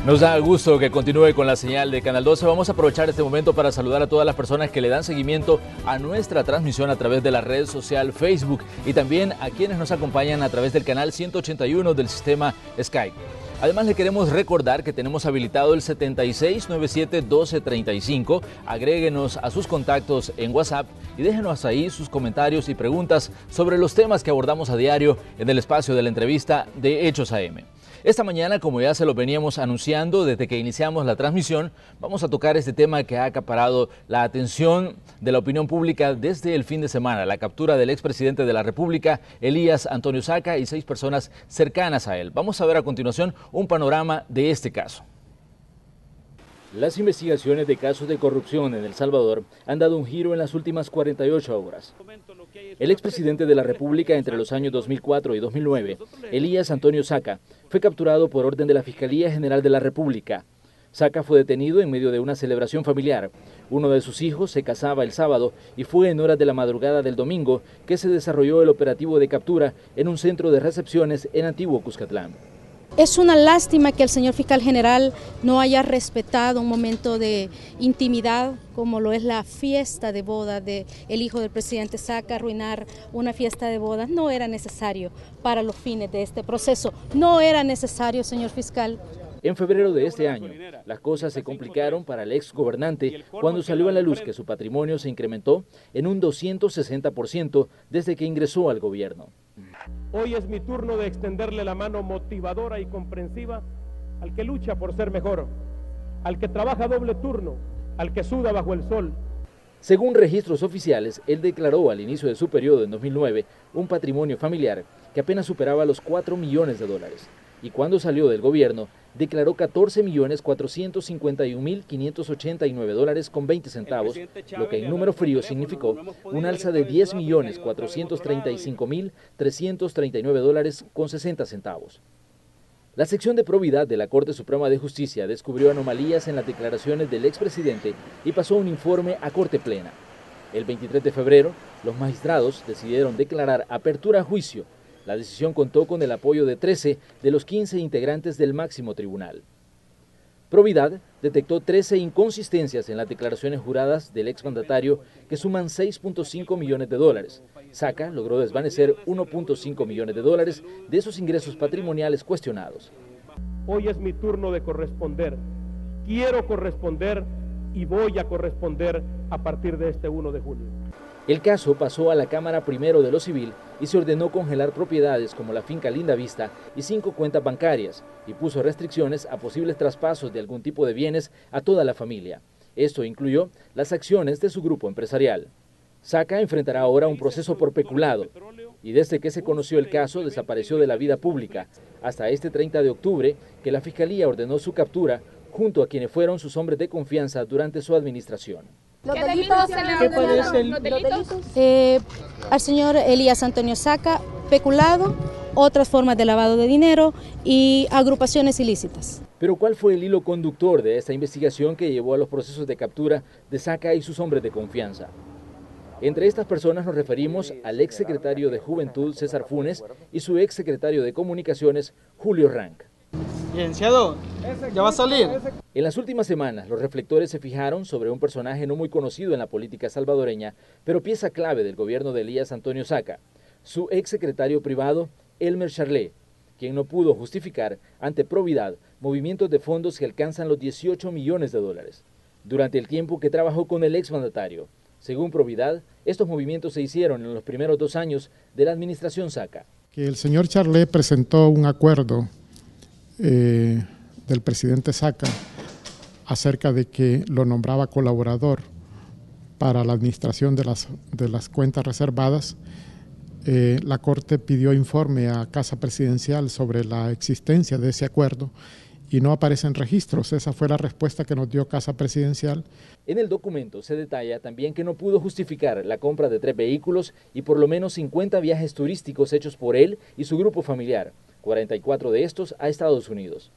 Nos da gusto que continúe con la señal de Canal 12. Vamos a aprovechar este momento para saludar a todas las personas que le dan seguimiento a nuestra transmisión a través de la red social Facebook y también a quienes nos acompañan a través del canal 181 del sistema Skype. Además, le queremos recordar que tenemos habilitado el 7697-1235. Agréguenos a sus contactos en WhatsApp y déjenos ahí sus comentarios y preguntas sobre los temas que abordamos a diario en el espacio de la entrevista de Hechos AM. Esta mañana, como ya se lo veníamos anunciando desde que iniciamos la transmisión, vamos a tocar este tema que ha acaparado la atención de la opinión pública desde el fin de semana, la captura del expresidente de la República, Elías Antonio Saca, y 6 personas cercanas a él. Vamos a ver a continuación un panorama de este caso. Las investigaciones de casos de corrupción en El Salvador han dado un giro en las últimas 48 horas. El expresidente de la República entre los años 2004 y 2009, Elías Antonio Saca, fue capturado por orden de la Fiscalía General de la República. Saca fue detenido en medio de una celebración familiar. Uno de sus hijos se casaba el sábado y fue en horas de la madrugada del domingo que se desarrolló el operativo de captura en un centro de recepciones en Antiguo Cuscatlán. Es una lástima que el señor fiscal general no haya respetado un momento de intimidad como lo es la fiesta de boda del hijo del presidente Saca. Arruinar una fiesta de boda no era necesario para los fines de este proceso. No era necesario, señor fiscal. En febrero de este año, las cosas se complicaron para el exgobernante cuando salió a la luz que su patrimonio se incrementó en un 260% desde que ingresó al gobierno. Hoy es mi turno de extenderle la mano motivadora y comprensiva al que lucha por ser mejor, al que trabaja doble turno, al que suda bajo el sol. Según registros oficiales, él declaró al inicio de su periodo en 2009 un patrimonio familiar que apenas superaba los 4 millones de dólares. Y cuando salió del gobierno, declaró 14.451.589 dólares con 20 centavos, lo que en número frío significó un alza de 10.435.339 dólares con 60 centavos. La sección de probidad de la Corte Suprema de Justicia descubrió anomalías en las declaraciones del expresidente y pasó un informe a Corte Plena. El 23 de febrero, los magistrados decidieron declarar apertura a juicio. La decisión contó con el apoyo de 13 de los 15 integrantes del máximo tribunal. Probidad detectó 13 inconsistencias en las declaraciones juradas del exmandatario que suman 6.5 millones de dólares. Saca logró desvanecer 1.5 millones de dólares de esos ingresos patrimoniales cuestionados. Hoy es mi turno de corresponder. Quiero corresponder y voy a corresponder a partir de este 1 de julio. El caso pasó a la Cámara Primero de lo Civil y se ordenó congelar propiedades como la finca Linda Vista y 5 cuentas bancarias y puso restricciones a posibles traspasos de algún tipo de bienes a toda la familia. Esto incluyó las acciones de su grupo empresarial. Saca enfrentará ahora un proceso por peculado y desde que se conoció el caso desapareció de la vida pública hasta este 30 de octubre que la Fiscalía ordenó su captura junto a quienes fueron sus hombres de confianza durante su administración. ¿Los delitos? ¿Qué puede ser? ¿Los delitos? Al señor Elías Antonio Saca, peculado, otras formas de lavado de dinero y agrupaciones ilícitas. Pero ¿cuál fue el hilo conductor de esta investigación que llevó a los procesos de captura de Saca y sus hombres de confianza? Entre estas personas nos referimos al exsecretario de Juventud César Funes y su exsecretario de Comunicaciones Julio Rank. Licenciado, ¿ya va a salir? En las últimas semanas, los reflectores se fijaron sobre un personaje no muy conocido en la política salvadoreña, pero pieza clave del gobierno de Elías Antonio Saca, su exsecretario privado, Elmer Charlet, quien no pudo justificar ante probidad movimientos de fondos que alcanzan los 18 millones de dólares, durante el tiempo que trabajó con el exmandatario. Según probidad, estos movimientos se hicieron en los primeros 2 años de la administración Saca. Que el señor Charlet presentó un acuerdo del presidente Saca acerca de que lo nombraba colaborador para la administración de las cuentas reservadas. La Corte pidió informe a Casa Presidencial sobre la existencia de ese acuerdo y no aparecen registros. Esa fue la respuesta que nos dio Casa Presidencial. En el documento se detalla también que no pudo justificar la compra de 3 vehículos y por lo menos 50 viajes turísticos hechos por él y su grupo familiar, 44 de estos a Estados Unidos.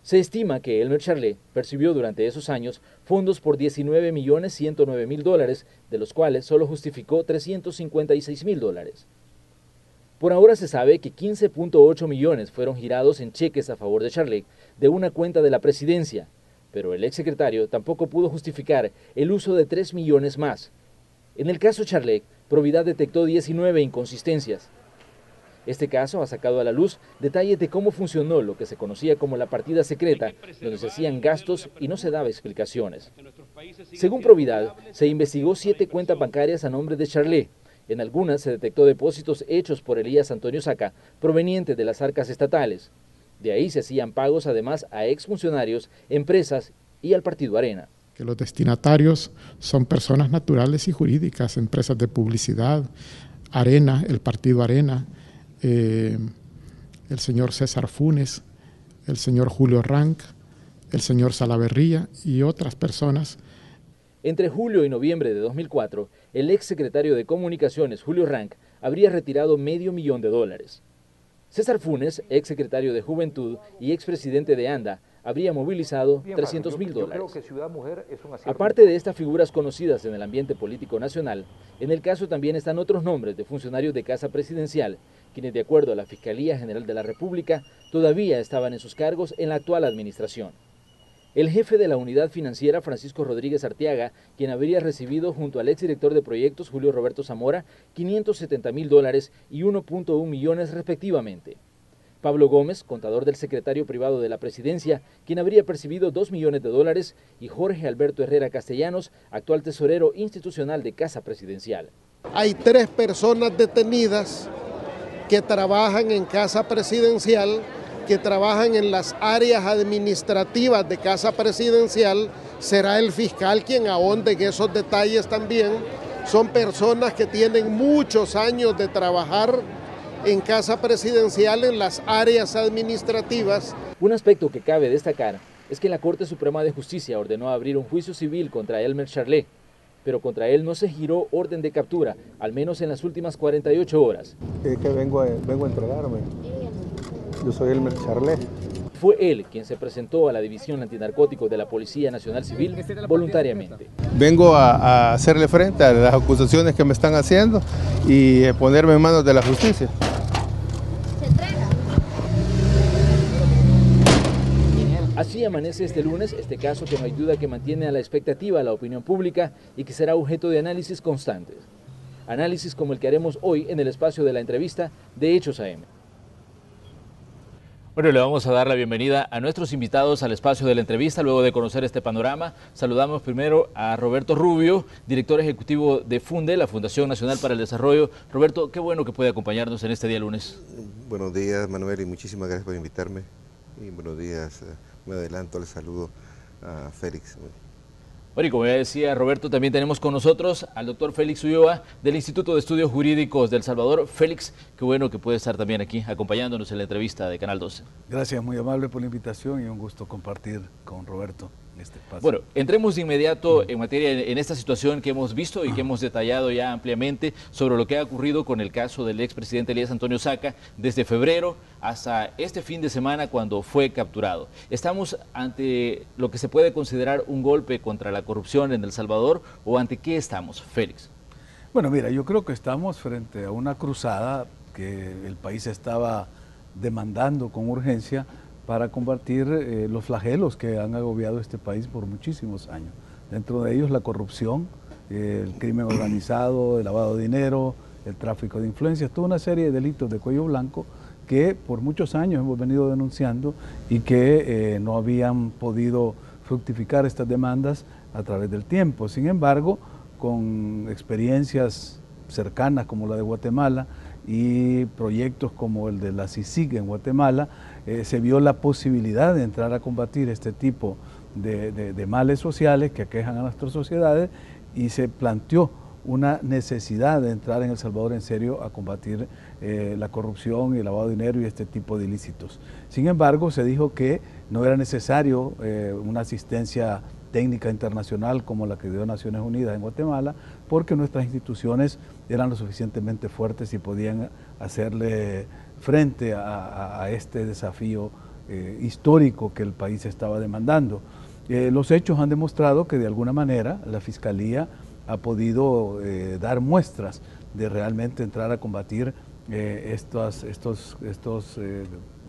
Se estima que Elmer Charlet percibió durante esos años fondos por 19.109.000 dólares, de los cuales solo justificó 356.000 dólares. Por ahora se sabe que 15.8 millones fueron girados en cheques a favor de Charlec de una cuenta de la presidencia, pero el exsecretario tampoco pudo justificar el uso de 3 millones más. En el caso Charlec, Providad detectó 19 inconsistencias. Este caso ha sacado a la luz detalles de cómo funcionó lo que se conocía como la partida secreta, donde se hacían gastos y no se daba explicaciones. Según Providad, se investigó 7 cuentas bancarias a nombre de Charlec. En algunas se detectó depósitos hechos por Elías Antonio Saca, provenientes de las arcas estatales. De ahí se hacían pagos además a exfuncionarios, empresas y al Partido Arena. Que los destinatarios son personas naturales y jurídicas, empresas de publicidad, Arena, el Partido Arena, el señor César Funes, el señor Julio Rank, el señor Salaverría y otras personas. Entre julio y noviembre de 2004, el exsecretario de Comunicaciones, Julio Rank, habría retirado $500,000. César Funes, exsecretario de Juventud y expresidente de ANDA, habría movilizado $300,000. Aparte de estas figuras conocidas en el ambiente político nacional, en el caso también están otros nombres de funcionarios de Casa Presidencial, quienes de acuerdo a la Fiscalía General de la República todavía estaban en sus cargos en la actual administración. El jefe de la unidad financiera, Francisco Rodríguez Arteaga, quien habría recibido junto al exdirector de proyectos, Julio Roberto Zamora, $570,000 y 1.1 millones respectivamente. Pablo Gómez, contador del secretario privado de la presidencia, quien habría percibido $2 millones, y Jorge Alberto Herrera Castellanos, actual tesorero institucional de Casa Presidencial. Hay 3 personas detenidas que trabajan en Casa Presidencial, que trabajan en las áreas administrativas de Casa Presidencial. Será el fiscal quien ahonde en esos detalles también. Son personas que tienen muchos años de trabajar en Casa Presidencial en las áreas administrativas. Un aspecto que cabe destacar es que la Corte Suprema de Justicia ordenó abrir un juicio civil contra Elmer Charlec, pero contra él no se giró orden de captura, al menos en las últimas 48 horas. Que vengo a entregarme. Yo soy Elmer Charlec. Fue él quien se presentó a la División Antinarcóticos de la Policía Nacional Civil voluntariamente. Vengo a hacerle frente a las acusaciones que me están haciendo y ponerme en manos de la justicia. Así amanece este lunes este caso que no hay duda que mantiene a la expectativa a la opinión pública y que será objeto de análisis constantes. Análisis como el que haremos hoy en el espacio de la entrevista de Hechos AM. Bueno, le vamos a dar la bienvenida a nuestros invitados al espacio de la entrevista. Luego de conocer este panorama, saludamos primero a Roberto Rubio, director ejecutivo de FUNDE, la Fundación Nacional para el Desarrollo. Roberto, qué bueno que puede acompañarnos en este día lunes. Buenos días, Manuel, y muchísimas gracias por invitarme. Y buenos días, me adelanto, les saludo a Félix. Bueno, y como ya decía Roberto, también tenemos con nosotros al doctor Félix Ulloa del Instituto de Estudios Jurídicos de El Salvador. Félix, qué bueno que puede estar también aquí acompañándonos en la entrevista de Canal 12. Gracias, muy amable por la invitación y un gusto compartir con Roberto este espacio. Bueno, entremos de inmediato en materia en esta situación que hemos visto y que hemos detallado ya ampliamente sobre lo que ha ocurrido con el caso del expresidente Elías Antonio Saca desde febrero hasta este fin de semana cuando fue capturado. ¿Estamos ante lo que se puede considerar un golpe contra la corrupción en El Salvador o ante qué estamos, Félix? Bueno, mira, yo creo que estamos frente a una cruzada que el país estaba demandando con urgencia para combatir los flagelos que han agobiado este país por muchísimos años. Dentro de ellos la corrupción, el crimen organizado, el lavado de dinero, el tráfico de influencias, toda una serie de delitos de cuello blanco que por muchos años hemos venido denunciando y que no habían podido fructificar estas demandas a través del tiempo. Sin embargo, con experiencias cercanas como la de Guatemala y proyectos como el de la CICIG en Guatemala, se vio la posibilidad de entrar a combatir este tipo de males sociales que aquejan a nuestras sociedades y se planteó una necesidad de entrar en El Salvador en serio a combatir la corrupción y el lavado de dinero y este tipo de ilícitos. Sin embargo, se dijo que no era necesario una asistencia técnica internacional como la que dio Naciones Unidas en Guatemala, porque nuestras instituciones eran lo suficientemente fuertes y podían hacerle frente a este desafío histórico que el país estaba demandando. Los hechos han demostrado que de alguna manera la Fiscalía ha podido dar muestras de realmente entrar a combatir estos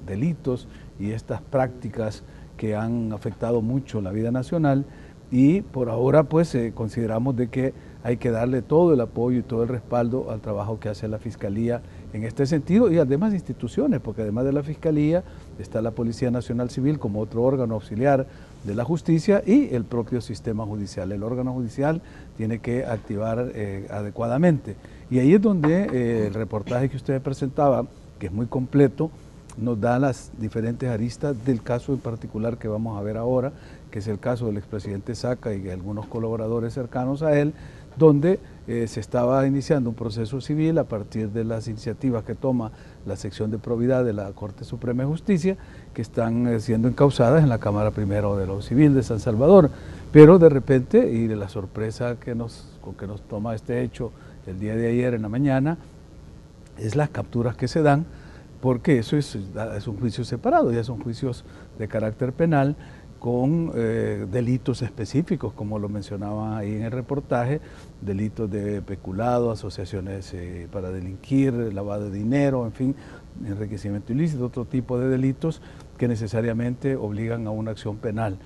delitos y estas prácticas que han afectado mucho la vida nacional, y por ahora pues consideramos de que hay que darle todo el apoyo y todo el respaldo al trabajo que hace la Fiscalía en este sentido y además instituciones, porque además de la Fiscalía está la Policía Nacional Civil como otro órgano auxiliar de la justicia y el propio sistema judicial. El órgano judicial tiene que activar adecuadamente. Y ahí es donde el reportaje que usted presentaba, que es muy completo, nos da las diferentes aristas del caso en particular que vamos a ver ahora, que es el caso del expresidente Saca y algunos colaboradores cercanos a él, donde se estaba iniciando un proceso civil a partir de las iniciativas que toma la sección de probidad de la Corte Suprema de Justicia, que están siendo encausadas en la Cámara Primero de lo Civil de San Salvador. Pero de repente, y de la sorpresa con que nos toma este hecho el día de ayer en la mañana, es las capturas que se dan, porque eso es un juicio separado, ya son juicios de carácter penal, con delitos específicos, como lo mencionaba ahí en el reportaje, delitos de peculado, asociaciones para delinquir, lavado de dinero, en fin, enriquecimiento ilícito, otro tipo de delitos que necesariamente obligan a una acción penal.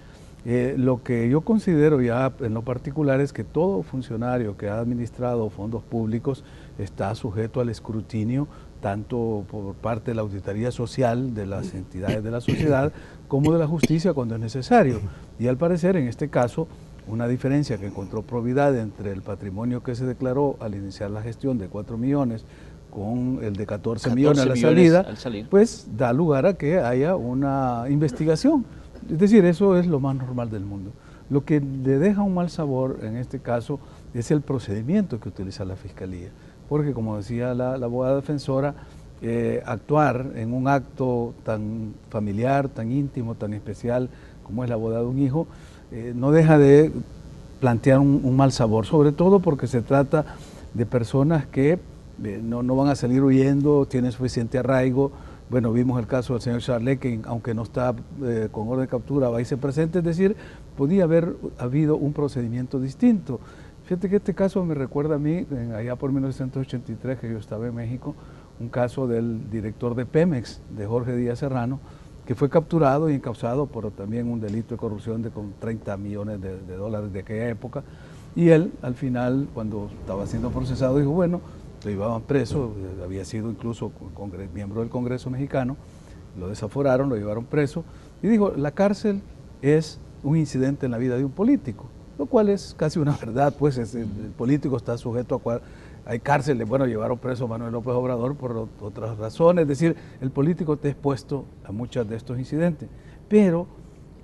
Lo que yo considero ya en lo particular es que todo funcionario que ha administrado fondos públicos está sujeto al escrutinio tanto por parte de la auditoría social de las entidades de la sociedad como de la justicia cuando es necesario. Y al parecer en este caso una diferencia que encontró probidad entre el patrimonio que se declaró al iniciar la gestión de 4 millones con el de 14 millones a la salida, pues da lugar a que haya una investigación. Es decir, eso es lo más normal del mundo. Lo que le deja un mal sabor en este caso es el procedimiento que utiliza la Fiscalía. Porque como decía la abogada defensora, actuar en un acto tan familiar, tan íntimo, tan especial como es la boda de un hijo, no deja de plantear un mal sabor, sobre todo porque se trata de personas que no van a salir huyendo, tienen suficiente arraigo. Bueno, vimos el caso del señor Charlet, que aunque no está con orden de captura, va y se presenta, es decir, podía haber habido un procedimiento distinto. Fíjate que este caso me recuerda a mí, allá por 1983, que yo estaba en México, un caso del director de Pemex, de Jorge Díaz Serrano, que fue capturado y encausado por también un delito de corrupción con 30 millones de dólares de aquella época. Y él, al final, cuando estaba siendo procesado, dijo, bueno, lo llevaban preso, había sido incluso miembro del Congreso mexicano, lo desaforaron, lo llevaron preso, y dijo, la cárcel es un incidente en la vida de un político. Lo cual es casi una verdad, pues el político está sujeto hay cárceles, bueno, llevaron preso a Manuel López Obrador por otras razones, es decir, el político está expuesto a muchos de estos incidentes, pero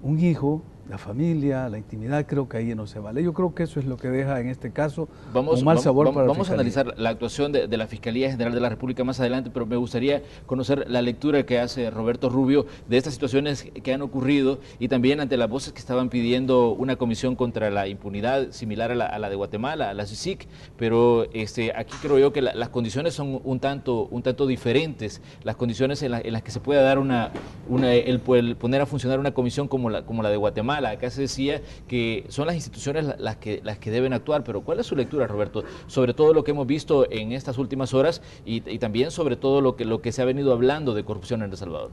un hijo, la familia, la intimidad, creo que ahí no se vale. Yo creo que eso es lo que deja en este caso un mal sabor para la Fiscalía. Vamos a analizar la actuación de la Fiscalía General de la República más adelante, pero me gustaría conocer la lectura que hace Roberto Rubio de estas situaciones que han ocurrido y también ante las voces que estaban pidiendo una comisión contra la impunidad similar a la de Guatemala, a la CICIG, pero aquí creo yo que las condiciones son un tanto diferentes, las condiciones en las que se pueda dar el poner a funcionar una comisión como la de Guatemala. Acá se decía que son las instituciones las que deben actuar, pero ¿cuál es su lectura, Roberto, sobre todo lo que hemos visto en estas últimas horas y también sobre todo lo que se ha venido hablando de corrupción en El Salvador?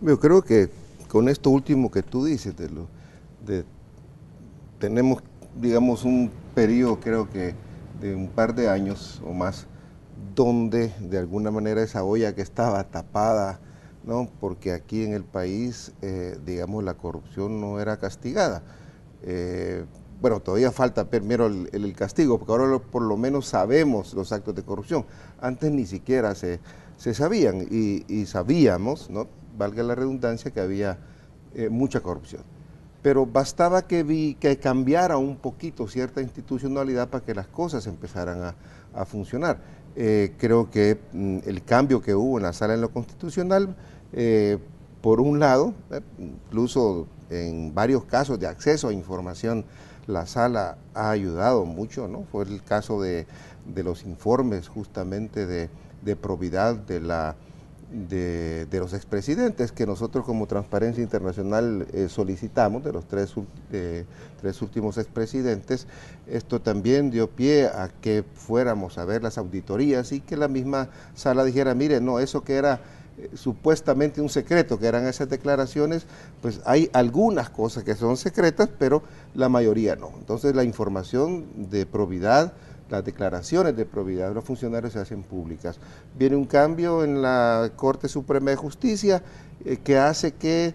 Yo creo que con esto último que tú dices, tenemos, digamos, un periodo, creo que de un par de años o más, donde de alguna manera esa olla que estaba tapada, ¿no? Porque aquí en el país, digamos, la corrupción no era castigada. Bueno, todavía falta primero el castigo, porque ahora por lo menos sabemos los actos de corrupción. Antes ni siquiera se sabían y sabíamos, ¿no? Valga la redundancia, que había mucha corrupción. Pero bastaba que cambiara un poquito cierta institucionalidad para que las cosas empezaran a funcionar. Creo que el cambio que hubo en la sala en lo constitucional, por un lado, incluso en varios casos de acceso a información, la sala ha ayudado mucho, ¿no? Fue el caso de los informes justamente de probidad de la de los expresidentes que nosotros como Transparencia Internacional solicitamos, de los tres últimos expresidentes. Esto también dio pie a que fuéramos a ver las auditorías y que la misma sala dijera, mire, no, eso que era supuestamente un secreto, que eran esas declaraciones, pues hay algunas cosas que son secretas, pero la mayoría no. Entonces la información de probidad, las declaraciones de probidad de los funcionarios se hacen públicas. Viene un cambio en la Corte Suprema de Justicia que hace que,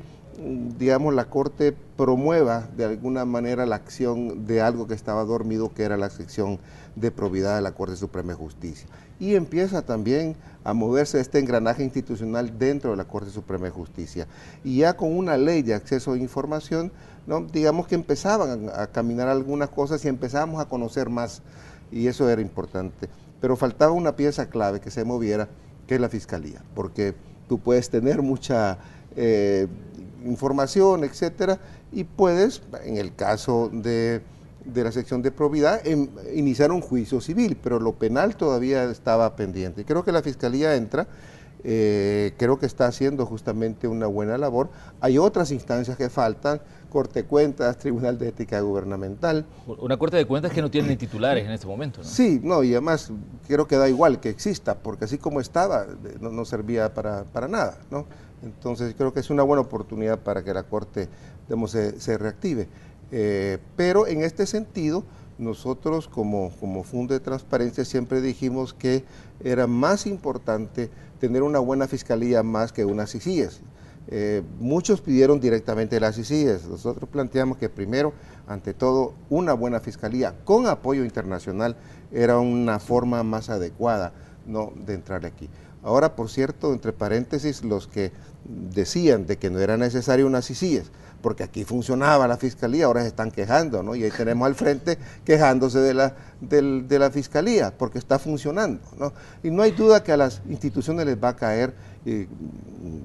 digamos, la Corte promueva de alguna manera la acción de algo que estaba dormido, que era la sección de probidad de la Corte Suprema de Justicia. Y empieza también a moverse este engranaje institucional dentro de la Corte Suprema de Justicia. Y ya con una ley de acceso a información, ¿no?, digamos que empezaban a caminar algunas cosas y empezábamos a conocer más, y eso era importante. Pero faltaba una pieza clave que se moviera, que es la Fiscalía, porque tú puedes tener mucha información, etcétera, y puedes, en el caso de la sección de probidad, iniciar un juicio civil, pero lo penal todavía estaba pendiente. Y creo que la Fiscalía entra, creo que está haciendo justamente una buena labor. Hay otras instancias que faltan, Corte de Cuentas, Tribunal de Ética Gubernamental. Una Corte de Cuentas que no tiene ni titulares en este momento, ¿no? Sí, no, y además creo que da igual que exista, porque así como estaba, no servía para nada, ¿no? Entonces creo que es una buena oportunidad para que la Corte, digamos, se reactive. Pero en este sentido, nosotros como Fondo de Transparencia siempre dijimos que era más importante tener una buena fiscalía más que unas CICIES. Muchos pidieron directamente las CICIES. Nosotros planteamos que primero, ante todo, una buena fiscalía con apoyo internacional era una forma más adecuada, ¿no?, de entrar aquí. Ahora, por cierto, entre paréntesis, los que decían de que no era necesario una CICIES, porque aquí funcionaba la Fiscalía, ahora se están quejando, ¿no? Y ahí tenemos al frente quejándose de la Fiscalía, porque está funcionando, ¿no? Y no hay duda que a las instituciones les va a caer,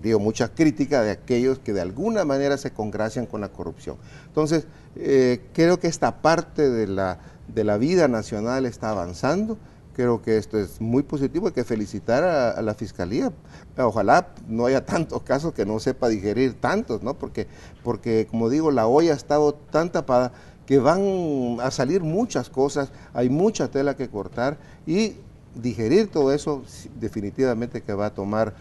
digo, mucha crítica de aquellos que de alguna manera se congracian con la corrupción. Entonces, creo que esta parte de la vida nacional está avanzando. Creo que esto es muy positivo, hay que felicitar a la Fiscalía. Ojalá no haya tantos casos que no sepa digerir tantos, ¿no? Porque como digo, la olla ha estado tan tapada que van a salir muchas cosas, hay mucha tela que cortar y digerir todo eso definitivamente que va a tomar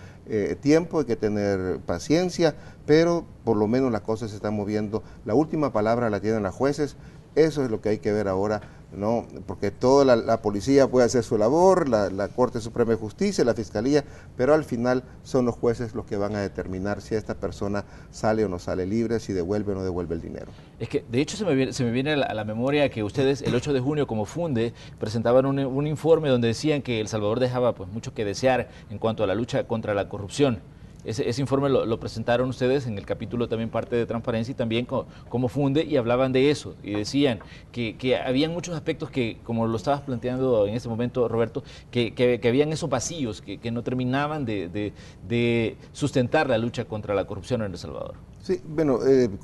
tiempo, hay que tener paciencia, pero por lo menos las cosas se están moviendo. La última palabra la tienen los jueces. Eso es lo que hay que ver ahora, ¿no? Porque toda la policía puede hacer su labor, la Corte Suprema de Justicia, la Fiscalía, pero al final son los jueces los que van a determinar si esta persona sale o no sale libre, si devuelve o no devuelve el dinero. Es que, de hecho, se me viene a la memoria que ustedes el 8 de junio como Funde presentaban un informe donde decían que El Salvador dejaba pues mucho que desear en cuanto a la lucha contra la corrupción. Ese informe lo presentaron ustedes en el capítulo también parte de Transparencia y también como Funde, y hablaban de eso y decían que habían muchos aspectos que, como lo estabas planteando en este momento, Roberto, que habían esos vacíos que no terminaban de sustentar la lucha contra la corrupción en El Salvador. Sí, bueno,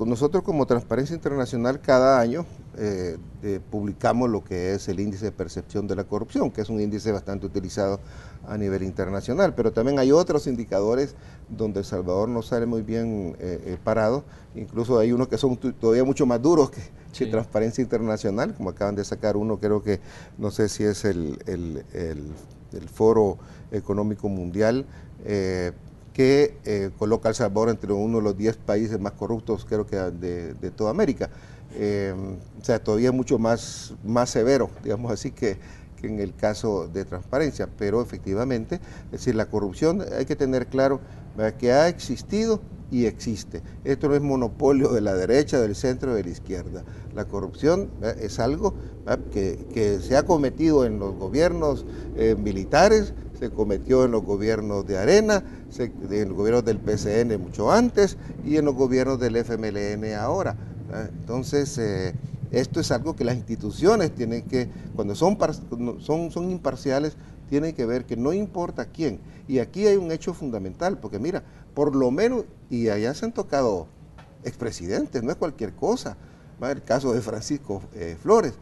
nosotros como Transparencia Internacional cada año publicamos lo que es el índice de percepción de la corrupción, que es un índice bastante utilizado a nivel internacional, pero también hay otros indicadores donde El Salvador no sale muy bien parado, incluso hay unos que son todavía mucho más duros que Transparencia Internacional, como acaban de sacar uno, creo que, no sé si es el Foro Económico Mundial, que coloca a El Salvador entre uno de los 10 países más corruptos, creo que de toda América. O sea, todavía mucho más severo, digamos así, que en el caso de Transparencia, pero efectivamente, es decir, la corrupción hay que tener claro, ¿verdad?, que ha existido y existe. Esto no es monopolio de la derecha, del centro, de la izquierda. La corrupción, ¿verdad?, es algo, ¿verdad?, que se ha cometido en los gobiernos militares, se cometió en los gobiernos de Arena, en los gobiernos del PCN mucho antes y en los gobiernos del FMLN ahora, ¿verdad? Entonces, esto es algo que las instituciones tienen que, cuando son imparciales, tienen que ver que no importa quién. Y aquí hay un hecho fundamental, porque mira, por lo menos, y allá se han tocado expresidentes, no es cualquier cosa. El caso de Francisco Flores,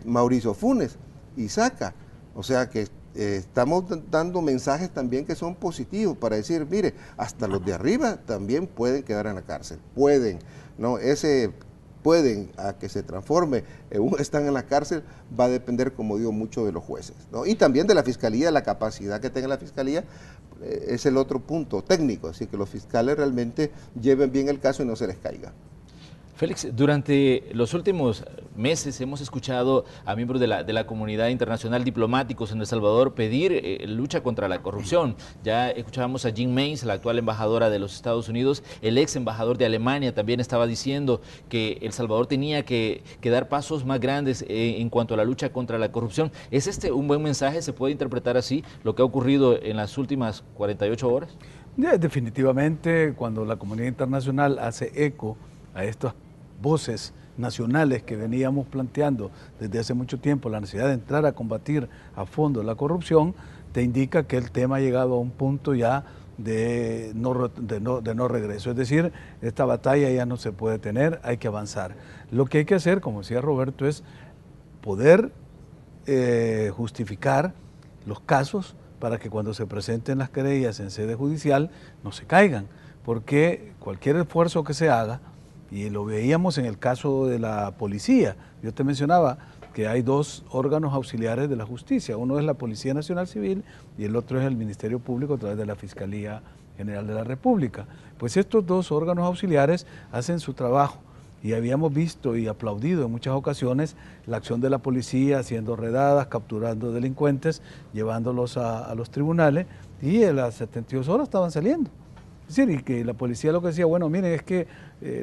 Mauricio Funes, Isaca, o sea que estamos dando mensajes también que son positivos para decir, mire, hasta los de arriba también pueden quedar en la cárcel, pueden, ¿no? Pueden a que se transforme en están en la cárcel va a depender, como digo, mucho de los jueces, ¿no? Y también de la fiscalía, la capacidad que tenga la fiscalía, es el otro punto técnico, así que los fiscales realmente lleven bien el caso y no se les caiga. Félix, durante los últimos meses hemos escuchado a miembros de la comunidad internacional, diplomáticos en El Salvador, pedir lucha contra la corrupción. Ya escuchábamos a Jean Mace, la actual embajadora de los Estados Unidos, el ex embajador de Alemania también estaba diciendo que El Salvador tenía que dar pasos más grandes en cuanto a la lucha contra la corrupción. ¿Es este un buen mensaje? ¿Se puede interpretar así lo que ha ocurrido en las últimas 48 horas? Definitivamente, cuando la comunidad internacional hace eco a estas voces nacionales que veníamos planteando desde hace mucho tiempo, la necesidad de entrar a combatir a fondo la corrupción, te indica que el tema ha llegado a un punto ya de no regreso. Es decir, esta batalla ya no se puede tener, hay que avanzar. Lo que hay que hacer, como decía Roberto, es poder justificar los casos para que cuando se presenten las querellas en sede judicial no se caigan, porque cualquier esfuerzo que se haga, y lo veíamos en el caso de la policía. Yo te mencionaba que hay dos órganos auxiliares de la justicia. Uno es la Policía Nacional Civil y el otro es el Ministerio Público a través de la Fiscalía General de la República. Pues estos dos órganos auxiliares hacen su trabajo y habíamos visto y aplaudido en muchas ocasiones la acción de la policía haciendo redadas, capturando delincuentes, llevándolos a los tribunales y en las 72 horas estaban saliendo. Es decir, y que la policía lo que decía, bueno, miren, es que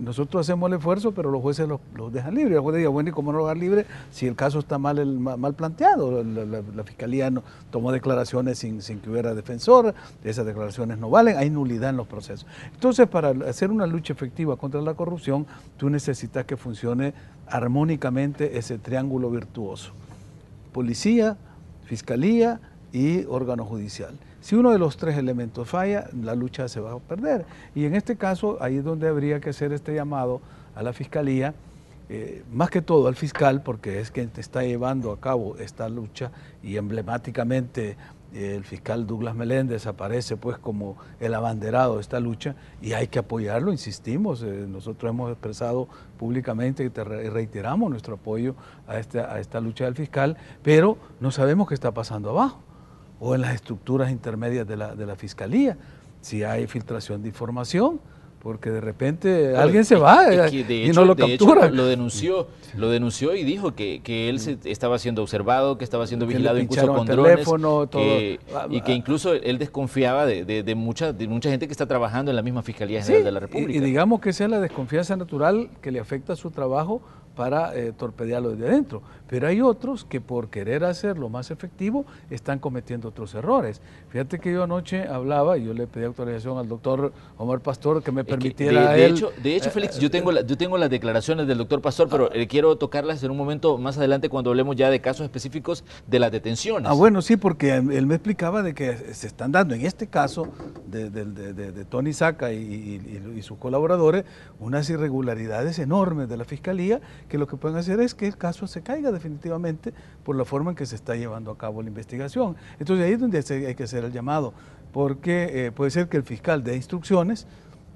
nosotros hacemos el esfuerzo, pero los jueces los dejan libres. El juez decía, bueno, ¿y cómo no los dejan libres si el caso está mal planteado? La fiscalía tomó declaraciones sin que hubiera defensor, esas declaraciones no valen, hay nulidad en los procesos. Entonces, para hacer una lucha efectiva contra la corrupción, tú necesitas que funcione armónicamente ese triángulo virtuoso. Policía, fiscalía y órgano judicial. Si uno de los tres elementos falla, la lucha se va a perder. Y en este caso, ahí es donde habría que hacer este llamado a la Fiscalía, más que todo al fiscal, porque es quien está llevando a cabo esta lucha y emblemáticamente el fiscal Douglas Meléndez aparece pues como el abanderado de esta lucha y hay que apoyarlo, insistimos, nosotros hemos expresado públicamente y reiteramos nuestro apoyo a esta lucha del fiscal, pero no sabemos qué está pasando abajo o en las estructuras intermedias de la Fiscalía, si hay filtración de información, porque de repente alguien se va y no lo captura. Lo denunció y dijo que él estaba siendo observado, que estaba siendo vigilado incluso con drones, teléfono, todo. Y que incluso él desconfiaba de mucha gente que está trabajando en la misma Fiscalía General de la República. Y digamos que esa es la desconfianza natural que le afecta a su trabajo para torpedearlo desde adentro. Pero hay otros que por querer hacerlo más efectivo están cometiendo otros errores. Fíjate que yo anoche hablaba y yo le pedí autorización al doctor Omar Pastor que me permitiera de hecho, Félix, yo tengo las declaraciones del doctor Pastor, pero quiero tocarlas en un momento más adelante cuando hablemos ya de casos específicos de las detenciones. Bueno, sí, porque él me explicaba de que se están dando, en este caso de Tony Saca y sus colaboradores, unas irregularidades enormes de la Fiscalía, que lo que pueden hacer es que el caso se caiga definitivamente por la forma en que se está llevando a cabo la investigación. Entonces ahí es donde hay que hacer el llamado, porque puede ser que el fiscal dé instrucciones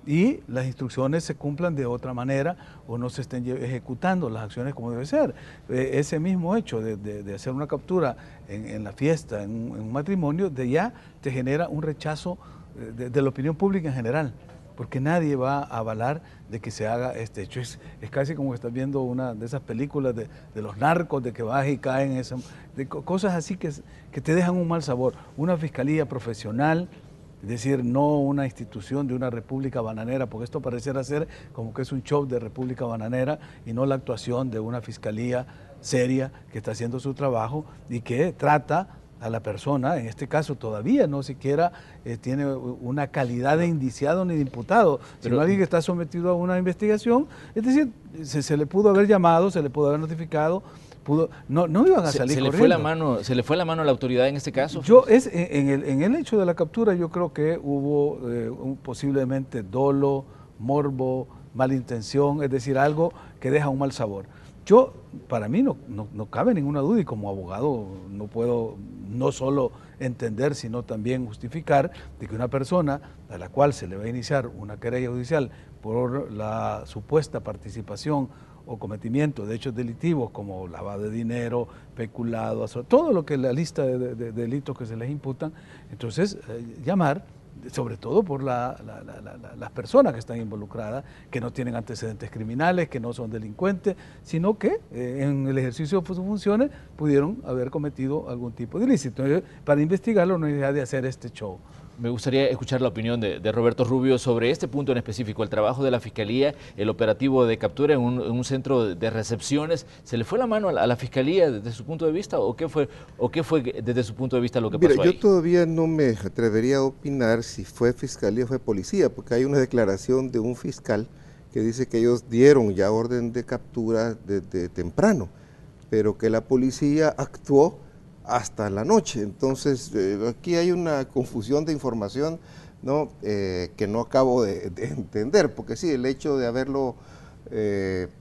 y las instrucciones se cumplan de otra manera o no se estén ejecutando las acciones como debe ser. Ese mismo hecho de hacer una captura en la fiesta, en un matrimonio, de ya te genera un rechazo de la opinión pública en general, porque nadie va a avalar de que se haga este hecho. Es casi como que estás viendo una de esas películas de los narcos, de que vas y caen, de cosas así que te dejan un mal sabor. Una fiscalía profesional, es decir, no una institución de una república bananera, porque esto pareciera ser como que es un show de república bananera y no la actuación de una fiscalía seria que está haciendo su trabajo y que trata a la persona, en este caso todavía no siquiera tiene una calidad de indiciado ni de imputado, sino alguien que está sometido a una investigación. Es decir, se le pudo haber llamado, se le pudo haber notificado, no iban a salir corriendo. ¿Se le fue la mano a la autoridad en este caso? En el hecho de la captura yo creo que hubo posiblemente dolo, morbo, malintención, es decir, algo que deja un mal sabor. Para mí no cabe ninguna duda y como abogado no puedo no solo entender, sino también justificar de que una persona a la cual se le va a iniciar una querella judicial por la supuesta participación o cometimiento de hechos delictivos como lavado de dinero, peculado, todo lo que la lista de delitos que se les imputan, entonces llamar, sobre todo por las personas que están involucradas, que no tienen antecedentes criminales, que no son delincuentes, sino que en el ejercicio de sus funciones pudieron haber cometido algún tipo de ilícito. Entonces, para investigarlo no hay necesidad de hacer este show. Me gustaría escuchar la opinión de Roberto Rubio sobre este punto en específico, el trabajo de la Fiscalía, el operativo de captura en un centro de recepciones. ¿Se le fue la mano a la Fiscalía desde su punto de vista o qué fue desde su punto de vista lo que pasó ahí? Yo todavía no me atrevería a opinar si fue Fiscalía o fue Policía, porque hay una declaración de un fiscal que dice que ellos dieron ya orden de captura desde temprano, pero que la policía actuó hasta la noche. Entonces, aquí hay una confusión de información, ¿no? Que no acabo de entender, porque sí, el hecho de haberlo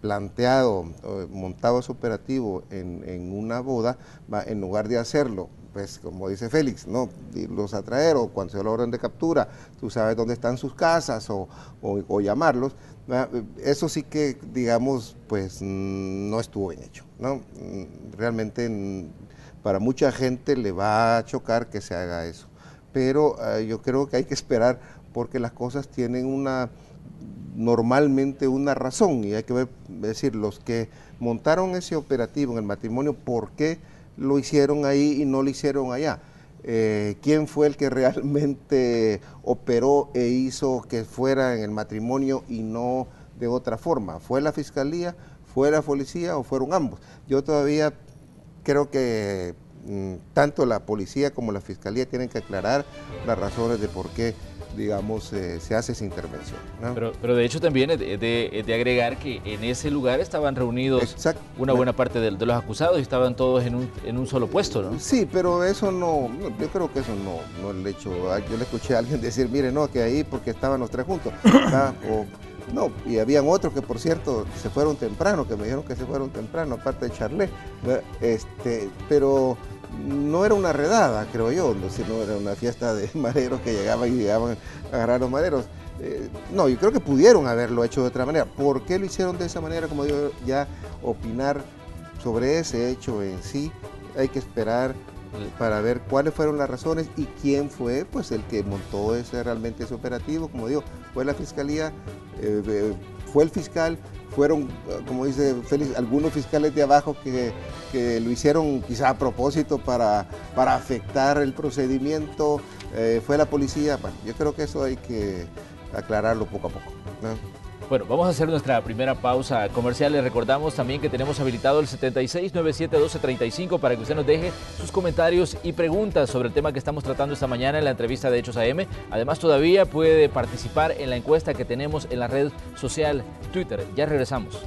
planteado, montado ese operativo en una boda, en lugar de hacerlo, pues como dice Félix, ¿no? Los atraer, o cuando se da la orden de captura, tú sabes dónde están sus casas o llamarlos, eso sí que, digamos, pues no estuvo bien hecho, ¿no? Realmente para mucha gente le va a chocar que se haga eso, pero yo creo que hay que esperar porque las cosas tienen normalmente una razón y hay que ver, decir, los que montaron ese operativo en el matrimonio, ¿por qué lo hicieron ahí y no lo hicieron allá? ¿Quién fue el que realmente operó e hizo que fuera en el matrimonio y no de otra forma? ¿Fue la Fiscalía, fue la Policía o fueron ambos? Yo todavía creo que tanto la policía como la fiscalía tienen que aclarar las razones de por qué, digamos, se hace esa intervención, ¿no? Pero de hecho también es de agregar que en ese lugar estaban reunidos una buena parte de los acusados y estaban todos en un solo puesto, ¿no? Sí, pero eso no, yo creo que eso no es el hecho. Yo le escuché a alguien decir, mire, no, que ahí porque estaban los tres juntos, no, y habían otros que, por cierto, se fueron temprano, que me dijeron que se fueron temprano, aparte de Charlet, pero no era una redada, creo yo, no era una fiesta de maderos que llegaban a agarrar los maderos. No, yo creo que pudieron haberlo hecho de otra manera. ¿Por qué lo hicieron de esa manera? Como digo, ya opinar sobre ese hecho en sí, hay que esperar para ver cuáles fueron las razones y quién fue pues el que montó realmente ese operativo. Como digo, fue la Fiscalía, fue el fiscal, fueron, como dice Félix, algunos fiscales de abajo que lo hicieron quizá a propósito para afectar el procedimiento, fue la policía. Bueno, yo creo que eso hay que aclararlo poco a poco, ¿no? Bueno, vamos a hacer nuestra primera pausa comercial. Les recordamos también que tenemos habilitado el 7697-1235 para que usted nos deje sus comentarios y preguntas sobre el tema que estamos tratando esta mañana en la entrevista de Hechos AM. Además, todavía puede participar en la encuesta que tenemos en la red social Twitter. Ya regresamos.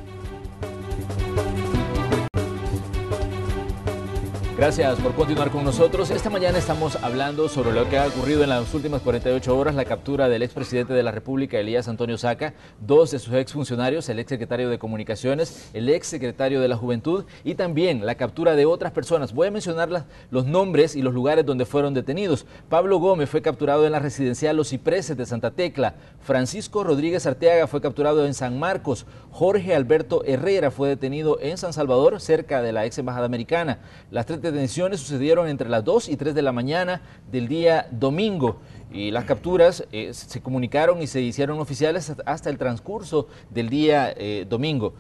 Gracias por continuar con nosotros. Esta mañana estamos hablando sobre lo que ha ocurrido en las últimas 48 horas, la captura del expresidente de la República, Elías Antonio Saca, dos de sus exfuncionarios, el exsecretario de Comunicaciones, el exsecretario de la Juventud y también la captura de otras personas. Voy a mencionar los nombres y los lugares donde fueron detenidos. Pablo Gómez fue capturado en la residencial Los Cipreses de Santa Tecla. Francisco Rodríguez Arteaga fue capturado en San Marcos. Jorge Alberto Herrera fue detenido en San Salvador, cerca de la ex embajada americana. Las tres detenciones sucedieron entre las 2 y 3 de la mañana del día domingo y las capturas se comunicaron y se hicieron oficiales hasta el transcurso del día domingo.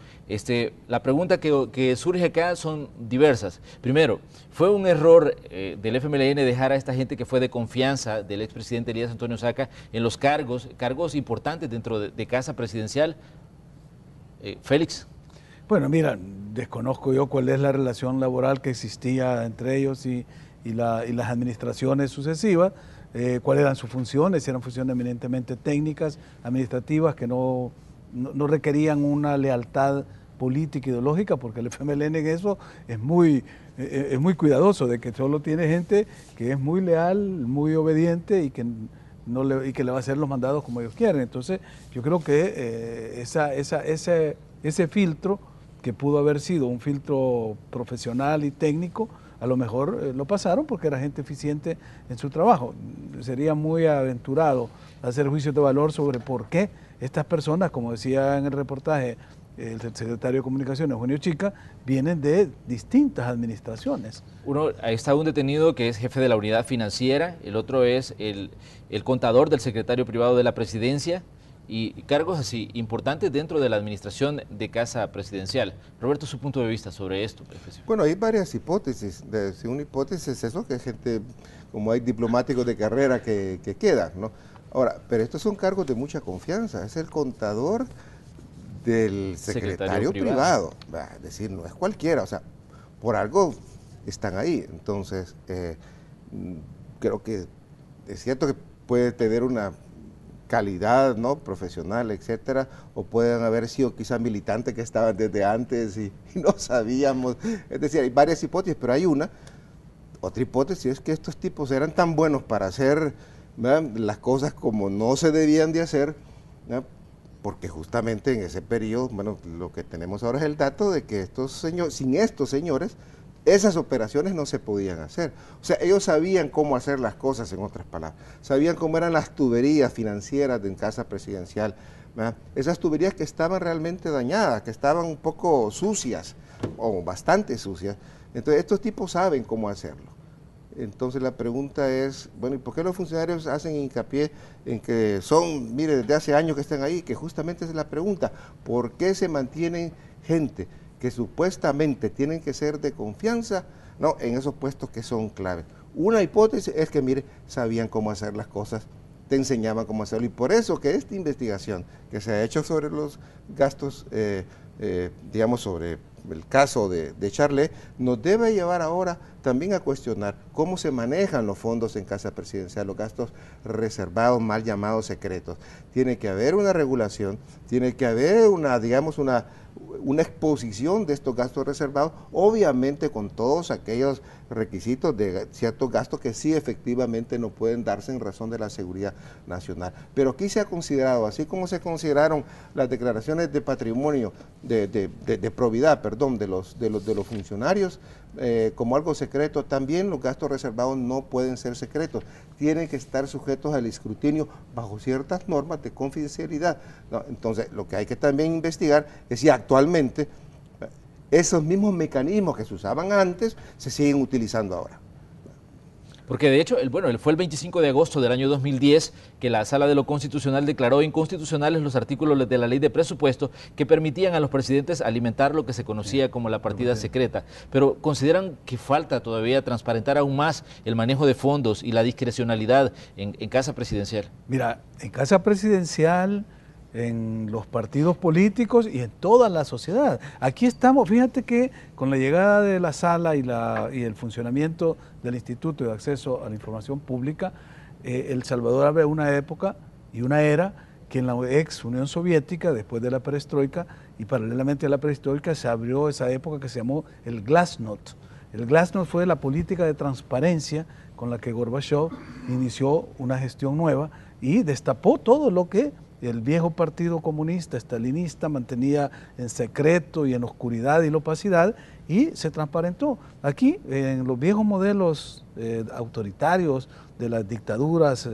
La pregunta que surge acá son diversas. Primero, ¿fue un error del FMLN dejar a esta gente que fue de confianza del expresidente Elías Antonio Saca en los cargos importantes dentro de Casa Presidencial? Félix. Bueno, mira, desconozco yo cuál es la relación laboral que existía entre ellos y las administraciones sucesivas, cuáles eran sus funciones, si eran funciones eminentemente técnicas, administrativas, que no requerían una lealtad política, ideológica, porque el FMLN en eso es muy cuidadoso de que solo tiene gente que es muy leal, muy obediente y que le va a hacer los mandados como ellos quieren. Entonces, yo creo que ese filtro, que pudo haber sido un filtro profesional y técnico, a lo mejor lo pasaron porque era gente eficiente en su trabajo. Sería muy aventurado hacer juicios de valor sobre por qué estas personas, como decía en el reportaje el secretario de Comunicaciones, Eugenio Chica, vienen de distintas administraciones. Uno, ahí está un detenido que es jefe de la unidad financiera, el otro es el contador del secretario privado de la presidencia, y cargos así importantes dentro de la administración de Casa Presidencial. Roberto, su punto de vista sobre esto. Bueno, hay varias hipótesis. Una hipótesis es eso, que hay gente, como hay diplomáticos de carrera que quedan, ¿no? Ahora, pero estos son cargos de mucha confianza. Es el contador del secretario privado. Es decir, no es cualquiera, o sea, por algo están ahí. Entonces, creo que es cierto que puede tener una calidad, ¿no?, profesional, etcétera, o pueden haber sido quizás militantes que estaban desde antes y no sabíamos. Es decir, hay varias hipótesis, pero hay otra hipótesis es que estos tipos eran tan buenos para hacer, ¿verdad?, las cosas como no se debían de hacer, ¿verdad?, porque justamente en ese periodo, bueno, lo que tenemos ahora es el dato de que sin estos señores, esas operaciones no se podían hacer. O sea, ellos sabían cómo hacer las cosas, en otras palabras. Sabían cómo eran las tuberías financieras en Casa Presidencial, ¿verdad? Esas tuberías que estaban realmente dañadas, que estaban un poco sucias, o bastante sucias. Entonces, estos tipos saben cómo hacerlo. Entonces, la pregunta es, bueno, ¿y por qué los funcionarios hacen hincapié en que son, mire, desde hace años que están ahí? Que justamente esa es la pregunta. ¿Por qué se mantienen gente que supuestamente tienen que ser de confianza, no, en esos puestos que son claves? Una hipótesis es que, mire, sabían cómo hacer las cosas, te enseñaban cómo hacerlo, y por eso que esta investigación que se ha hecho sobre los gastos, digamos, sobre el caso de Charlet, nos debe llevar ahora también a cuestionar cómo se manejan los fondos en Casa Presidencial, los gastos reservados, mal llamados secretos. Tiene que haber una regulación, tiene que haber una exposición de estos gastos reservados, obviamente con todos aquellos requisitos de ciertos gastos que sí efectivamente no pueden darse en razón de la seguridad nacional. Pero aquí se ha considerado, así como se consideraron las declaraciones de patrimonio, de probidad, perdón, de los funcionarios, como algo secreto, también los gastos reservados no pueden ser secretos, tienen que estar sujetos al escrutinio bajo ciertas normas de confidencialidad, ¿no? Entonces, lo que hay que también investigar es si actualmente esos mismos mecanismos que se usaban antes se siguen utilizando ahora. Porque de hecho, fue el 25 de agosto del año 2010 que la Sala de lo Constitucional declaró inconstitucionales los artículos de la Ley de Presupuesto que permitían a los presidentes alimentar lo que se conocía como la partida secreta. Pero ¿consideran que falta todavía transparentar aún más el manejo de fondos y la discrecionalidad en Casa Presidencial? Mira, en Casa Presidencial, en los partidos políticos y en toda la sociedad. Aquí estamos, fíjate que con la llegada de la sala y el funcionamiento del Instituto de Acceso a la Información Pública, El Salvador había una época y una era que en la ex Unión Soviética, después de la perestroika y paralelamente a la perestroika, se abrió esa época que se llamó el Glasnost. El Glasnost fue la política de transparencia con la que Gorbachev inició una gestión nueva y destapó todo lo que el viejo partido comunista, estalinista, mantenía en secreto y en oscuridad y la opacidad, y se transparentó. Aquí, en los viejos modelos autoritarios de las dictaduras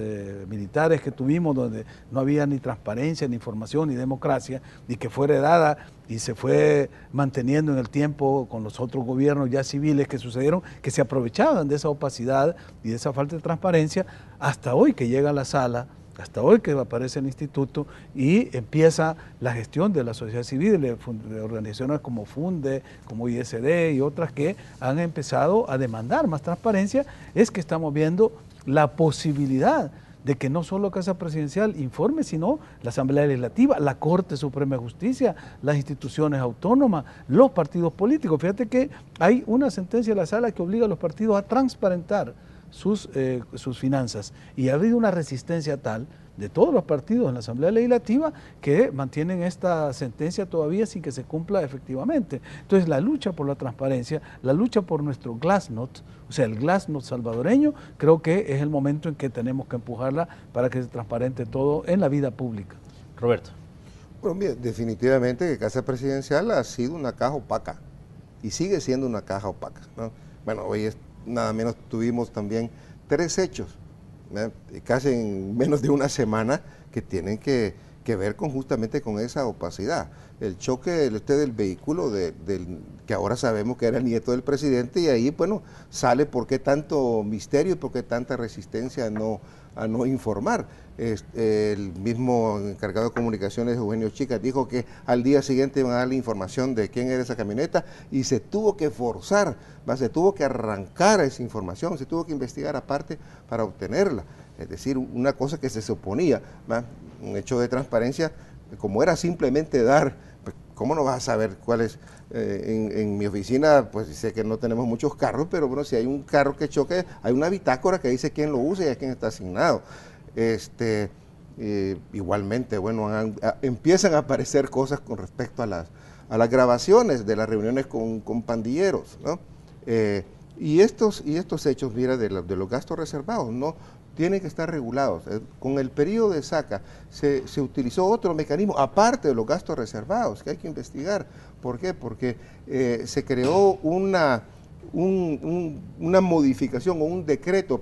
militares que tuvimos, donde no había ni transparencia, ni información, ni democracia, y que fue heredada y se fue manteniendo en el tiempo con los otros gobiernos ya civiles que sucedieron, que se aprovechaban de esa opacidad y de esa falta de transparencia, hasta hoy que llega a la sala, hasta hoy que aparece el instituto y empieza la gestión de la sociedad civil, de organizaciones como FUNDE, como ISD y otras que han empezado a demandar más transparencia, es que estamos viendo la posibilidad de que no solo Casa Presidencial informe, sino la Asamblea Legislativa, la Corte Suprema de Justicia, las instituciones autónomas, los partidos políticos. Fíjate que hay una sentencia de la sala que obliga a los partidos a transparentar sus finanzas, y ha habido una resistencia tal de todos los partidos en la Asamblea Legislativa que mantienen esta sentencia todavía sin que se cumpla efectivamente. Entonces, la lucha por la transparencia, la lucha por nuestro Glasnost, o sea, el Glasnost salvadoreño, creo que es el momento en que tenemos que empujarla para que se transparente todo en la vida pública. Roberto. Bueno, bien, definitivamente que Casa Presidencial ha sido una caja opaca y sigue siendo una caja opaca, ¿no? Bueno, hoy nada menos tuvimos también 3 hechos, casi en menos de una semana, que tienen que ver justamente con esa opacidad. El choque del vehículo que ahora sabemos que era el nieto del presidente, y ahí, bueno, sale por qué tanto misterio y por qué tanta resistencia a no informar. El mismo encargado de comunicaciones, Eugenio Chicas, dijo que al día siguiente iban a dar la información de quién era esa camioneta, y se tuvo que forzar, se tuvo que arrancar esa información, se tuvo que investigar aparte para obtenerla. Es decir, una cosa que se suponía, un hecho de transparencia, como era simplemente dar, pues, ¿cómo no vas a saber cuál es? En mi oficina, pues sé que no tenemos muchos carros, pero bueno, si hay un carro que choque, hay una bitácora que dice quién lo usa y a quién está asignado. Igualmente, bueno, empiezan a aparecer cosas con respecto a las grabaciones de las reuniones con pandilleros, ¿no? Y estos hechos, mira, de los gastos reservados, ¿no? Tienen que estar regulados. Con el periodo de Saca se utilizó otro mecanismo, aparte de los gastos reservados, que hay que investigar. ¿Por qué? Porque se creó una modificación o un decreto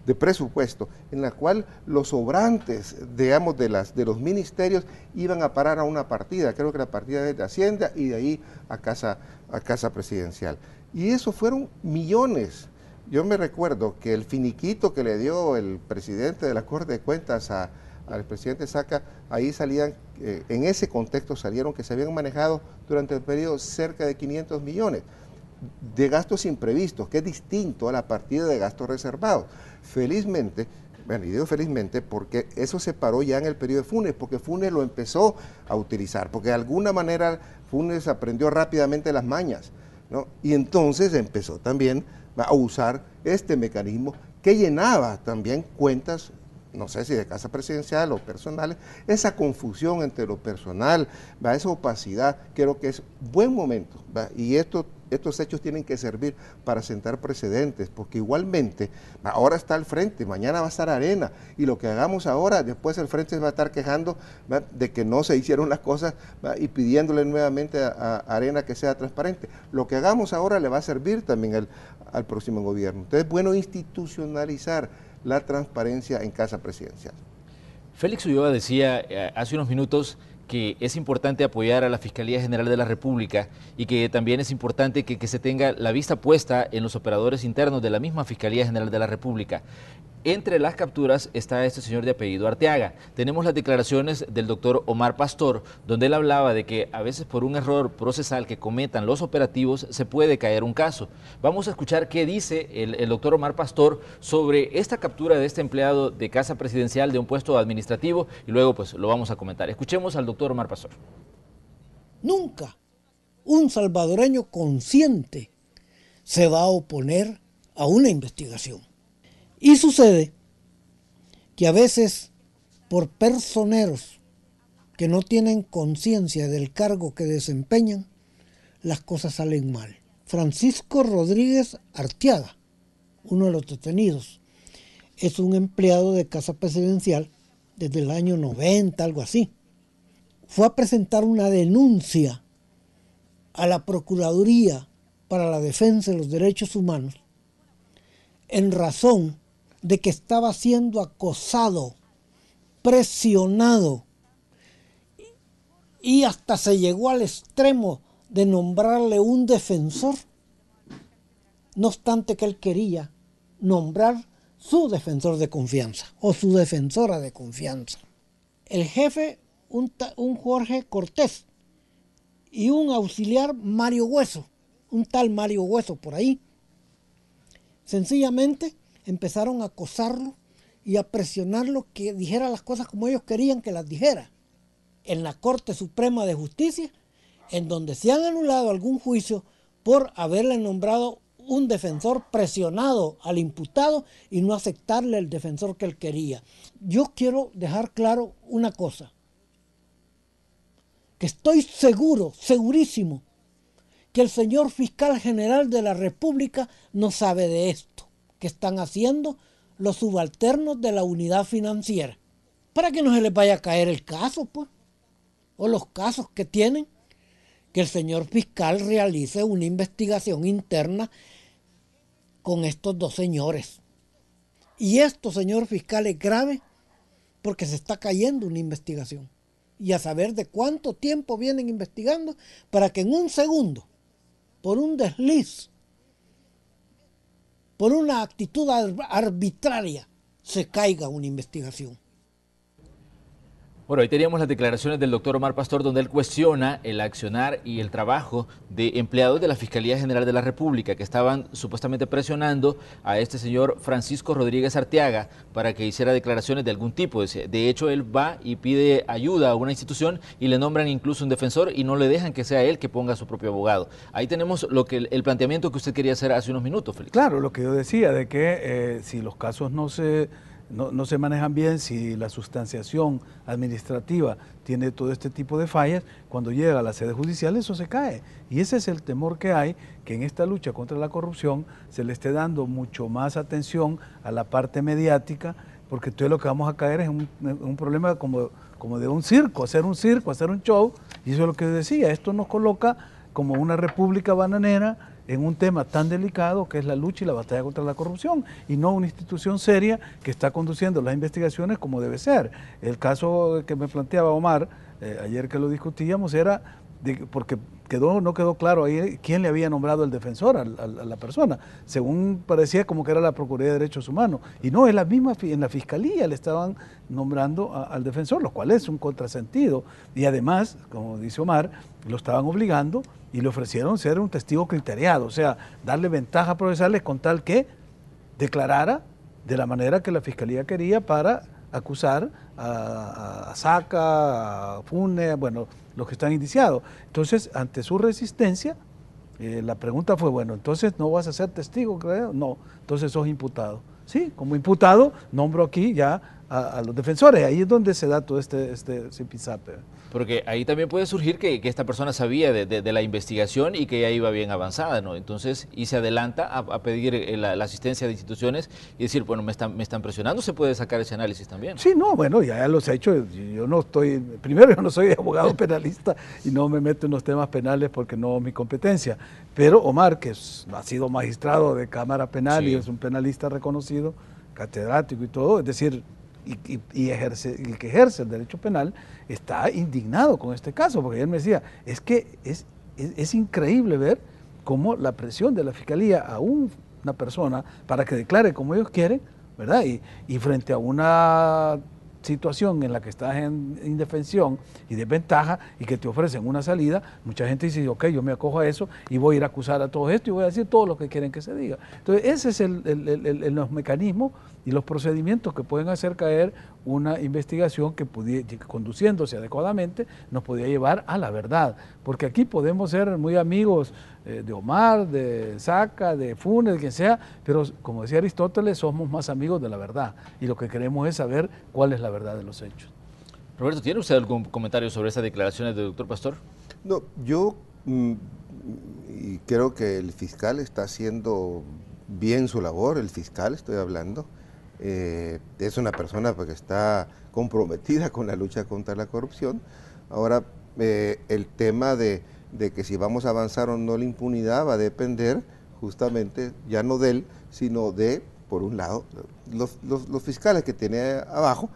de presupuesto en la cual los sobrantes, digamos, de los ministerios iban a parar a una partida, creo que la partida es de Hacienda, y de ahí a Casa Presidencial. Y eso fueron millones. Yo me recuerdo que el finiquito que le dio el presidente de la Corte de Cuentas al presidente Saca, ahí salían, en ese contexto salieron que se habían manejado durante el periodo cerca de 500 millones de gastos imprevistos, que es distinto a la partida de gastos reservados. Felizmente, bueno, y digo felizmente porque eso se paró ya en el periodo de Funes, porque Funes lo empezó a utilizar, porque de alguna manera Funes aprendió rápidamente las mañas, ¿no? Y entonces empezó también a usar este mecanismo que llenaba también cuentas, no sé si de Casa Presidencial o personales, esa confusión entre lo personal, esa opacidad. Creo que es buen momento, y estos hechos tienen que servir para sentar precedentes, porque igualmente ahora está al frente, mañana va a estar Arena, y lo que hagamos ahora, después el frente se va a estar quejando de que no se hicieron las cosas y pidiéndole nuevamente a Arena que sea transparente. Lo que hagamos ahora le va a servir también al próximo gobierno. Entonces es bueno institucionalizar la transparencia en Casa Presidencial. Félix Ulloa decía hace unos minutos que es importante apoyar a la Fiscalía General de la República y que también es importante que se tenga la vista puesta en los operadores internos de la misma Fiscalía General de la República. Entre las capturas está este señor de apellido Arteaga. Tenemos las declaraciones del doctor Omar Pastor, donde él hablaba de que a veces por un error procesal que cometan los operativos se puede caer un caso. Vamos a escuchar qué dice el doctor Omar Pastor sobre esta captura de este empleado de Casa Presidencial de un puesto administrativo, y luego pues lo vamos a comentar. Escuchemos al doctor Omar Pastor. Nunca un salvadoreño consciente se va a oponer a una investigación. Y sucede que a veces por personeros que no tienen conciencia del cargo que desempeñan, las cosas salen mal. Francisco Rodríguez Arteaga, uno de los detenidos, es un empleado de Casa Presidencial desde el año 90, algo así. Fue a presentar una denuncia a la Procuraduría para la Defensa de los Derechos Humanos en razón de que estaba siendo acosado, presionado, y hasta se llegó al extremo de nombrarle un defensor, no obstante que él quería nombrar su defensor de confianza o su defensora de confianza. El jefe, un Jorge Cortés, y un auxiliar Mario Hueso, un tal Mario Hueso por ahí, sencillamente empezaron a acosarlo y a presionarlo que dijera las cosas como ellos querían que las dijera. En la Corte Suprema de Justicia, en donde se han anulado algún juicio por haberle nombrado un defensor presionado al imputado y no aceptarle el defensor que él quería. Yo quiero dejar claro una cosa, que estoy seguro, segurísimo, que el señor fiscal general de la República no sabe de esto que están haciendo los subalternos de la unidad financiera, para que no se les vaya a caer el caso, pues, o los casos que tienen, que el señor fiscal realice una investigación interna con estos dos señores. Y esto, señor fiscal, es grave porque se está cayendo una investigación. Y a saber de cuánto tiempo vienen investigando para que en un segundo, por un desliz, por una actitud arbitraria, se caiga una investigación. Bueno, ahí teníamos las declaraciones del doctor Omar Pastor, donde él cuestiona el accionar y el trabajo de empleados de la Fiscalía General de la República que estaban supuestamente presionando a este señor Francisco Rodríguez Arteaga para que hiciera declaraciones de algún tipo. De hecho, él va y pide ayuda a una institución y le nombran incluso un defensor y no le dejan que sea él que ponga a su propio abogado. Ahí tenemos el planteamiento que usted quería hacer hace unos minutos, Félix. Claro, lo que yo decía de que si los casos no se manejan bien, si la sustanciación administrativa tiene todo este tipo de fallas, cuando llega a la sede judicial eso se cae. Y ese es el temor que hay, que en esta lucha contra la corrupción se le esté dando mucho más atención a la parte mediática, porque entonces lo que vamos a caer es un problema como de un circo, hacer un show, y eso es lo que decía, esto nos coloca como una república bananera en un tema tan delicado que es la lucha y la batalla contra la corrupción, y no una institución seria que está conduciendo las investigaciones como debe ser. El caso que me planteaba Omar, ayer que lo discutíamos, era porque no quedó claro ahí quién le había nombrado el defensor a la persona. Según parecía como que era la Procuraduría de Derechos Humanos, y no, es la misma, en la Fiscalía le estaban nombrando al defensor, lo cual es un contrasentido, y además, como dice Omar, lo estaban obligando y le ofrecieron ser un testigo criteriado, o sea, darle ventajas procesales con tal que declarara de la manera que la Fiscalía quería para acusar a Saca, a Funes, bueno, los que están indiciados. Entonces, ante su resistencia, la pregunta fue, bueno, entonces no vas a ser testigo, creo. No, entonces sos imputado. Sí, como imputado, nombro aquí ya a los defensores. Ahí es donde se da todo este zipizape. Porque ahí también puede surgir que esta persona sabía de la investigación y que ya iba bien avanzada, ¿no? Entonces, y se adelanta a pedir la asistencia de instituciones y decir, bueno, me están presionando, se puede sacar ese análisis también. Sí, no, bueno, ya los he hecho. Yo no soy abogado penalista y no me meto en los temas penales porque no es mi competencia. Pero Omar, que ha sido magistrado de Cámara Penal, sí, y es un penalista reconocido, catedrático y todo, es decir, y el que ejerce el derecho penal está indignado con este caso, porque él me decía, es que es increíble ver cómo la presión de la Fiscalía a una persona para que declare como ellos quieren, ¿verdad? Y frente a una situación en la que estás en indefensión y desventaja y que te ofrecen una salida, mucha gente dice, ok, yo me acojo a eso y voy a ir a acusar a todo esto y voy a decir todo lo que quieren que se diga. Entonces ese es los mecanismos y los procedimientos que pueden hacer caer una investigación que conduciéndose adecuadamente nos podía llevar a la verdad, porque aquí podemos ser muy amigos de Omar, de Saca, de Funes, de quien sea, pero como decía Aristóteles, somos más amigos de la verdad y lo que queremos es saber cuál es la verdad de los hechos. Roberto, ¿tiene usted algún comentario sobre esas declaraciones del doctor Pastor? No, yo y creo que el fiscal está haciendo bien su labor, el fiscal estoy hablando, es una persona que está comprometida con la lucha contra la corrupción. Ahora, el tema de que si vamos a avanzar o no la impunidad va a depender justamente ya no de él, sino de, por un lado, los fiscales que tiene abajo,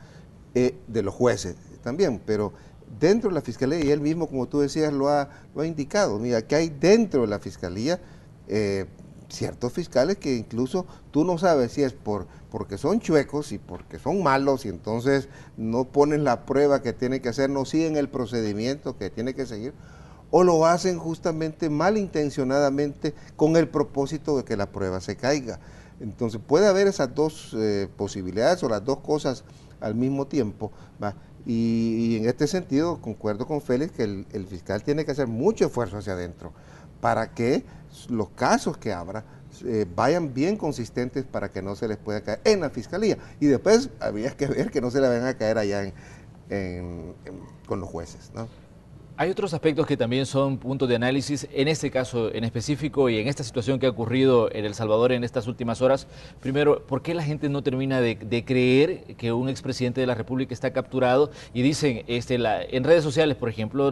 de los jueces también, pero dentro de la Fiscalía, y él mismo, como tú decías, lo ha indicado, mira, que hay dentro de la Fiscalía ciertos fiscales que incluso tú no sabes si es porque son chuecos y porque son malos y entonces no ponen la prueba que tienen que hacer, no siguen el procedimiento que tiene que seguir, o lo hacen justamente malintencionadamente con el propósito de que la prueba se caiga. Entonces puede haber esas dos posibilidades o las dos cosas al mismo tiempo, ¿va? Y en este sentido concuerdo con Félix que el fiscal tiene que hacer mucho esfuerzo hacia adentro para que los casos que abra vayan bien consistentes para que no se les pueda caer en la Fiscalía. Y después habría que ver que no se le vayan a caer allá con los jueces, ¿no? Hay otros aspectos que también son puntos de análisis, en este caso en específico y en esta situación que ha ocurrido en El Salvador en estas últimas horas. Primero, ¿por qué la gente no termina de creer que un expresidente de la República está capturado? Y dicen, en redes sociales, por ejemplo,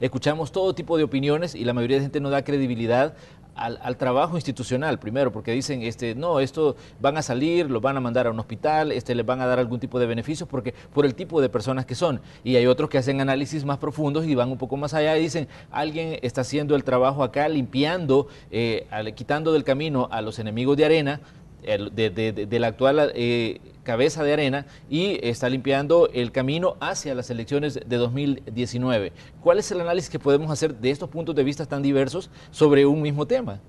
escuchamos todo tipo de opiniones y la mayoría de gente no da credibilidad al trabajo institucional primero, porque dicen, no, esto van a salir, los van a mandar a un hospital, les van a dar algún tipo de beneficios porque por el tipo de personas que son. Y hay otros que hacen análisis más profundos y van un poco más allá y dicen, alguien está haciendo el trabajo acá, limpiando, quitando del camino a los enemigos de Arena, de la actual cabeza de Arena, y está limpiando el camino hacia las elecciones de 2019. ¿Cuál es el análisis que podemos hacer de estos puntos de vista tan diversos sobre un mismo tema?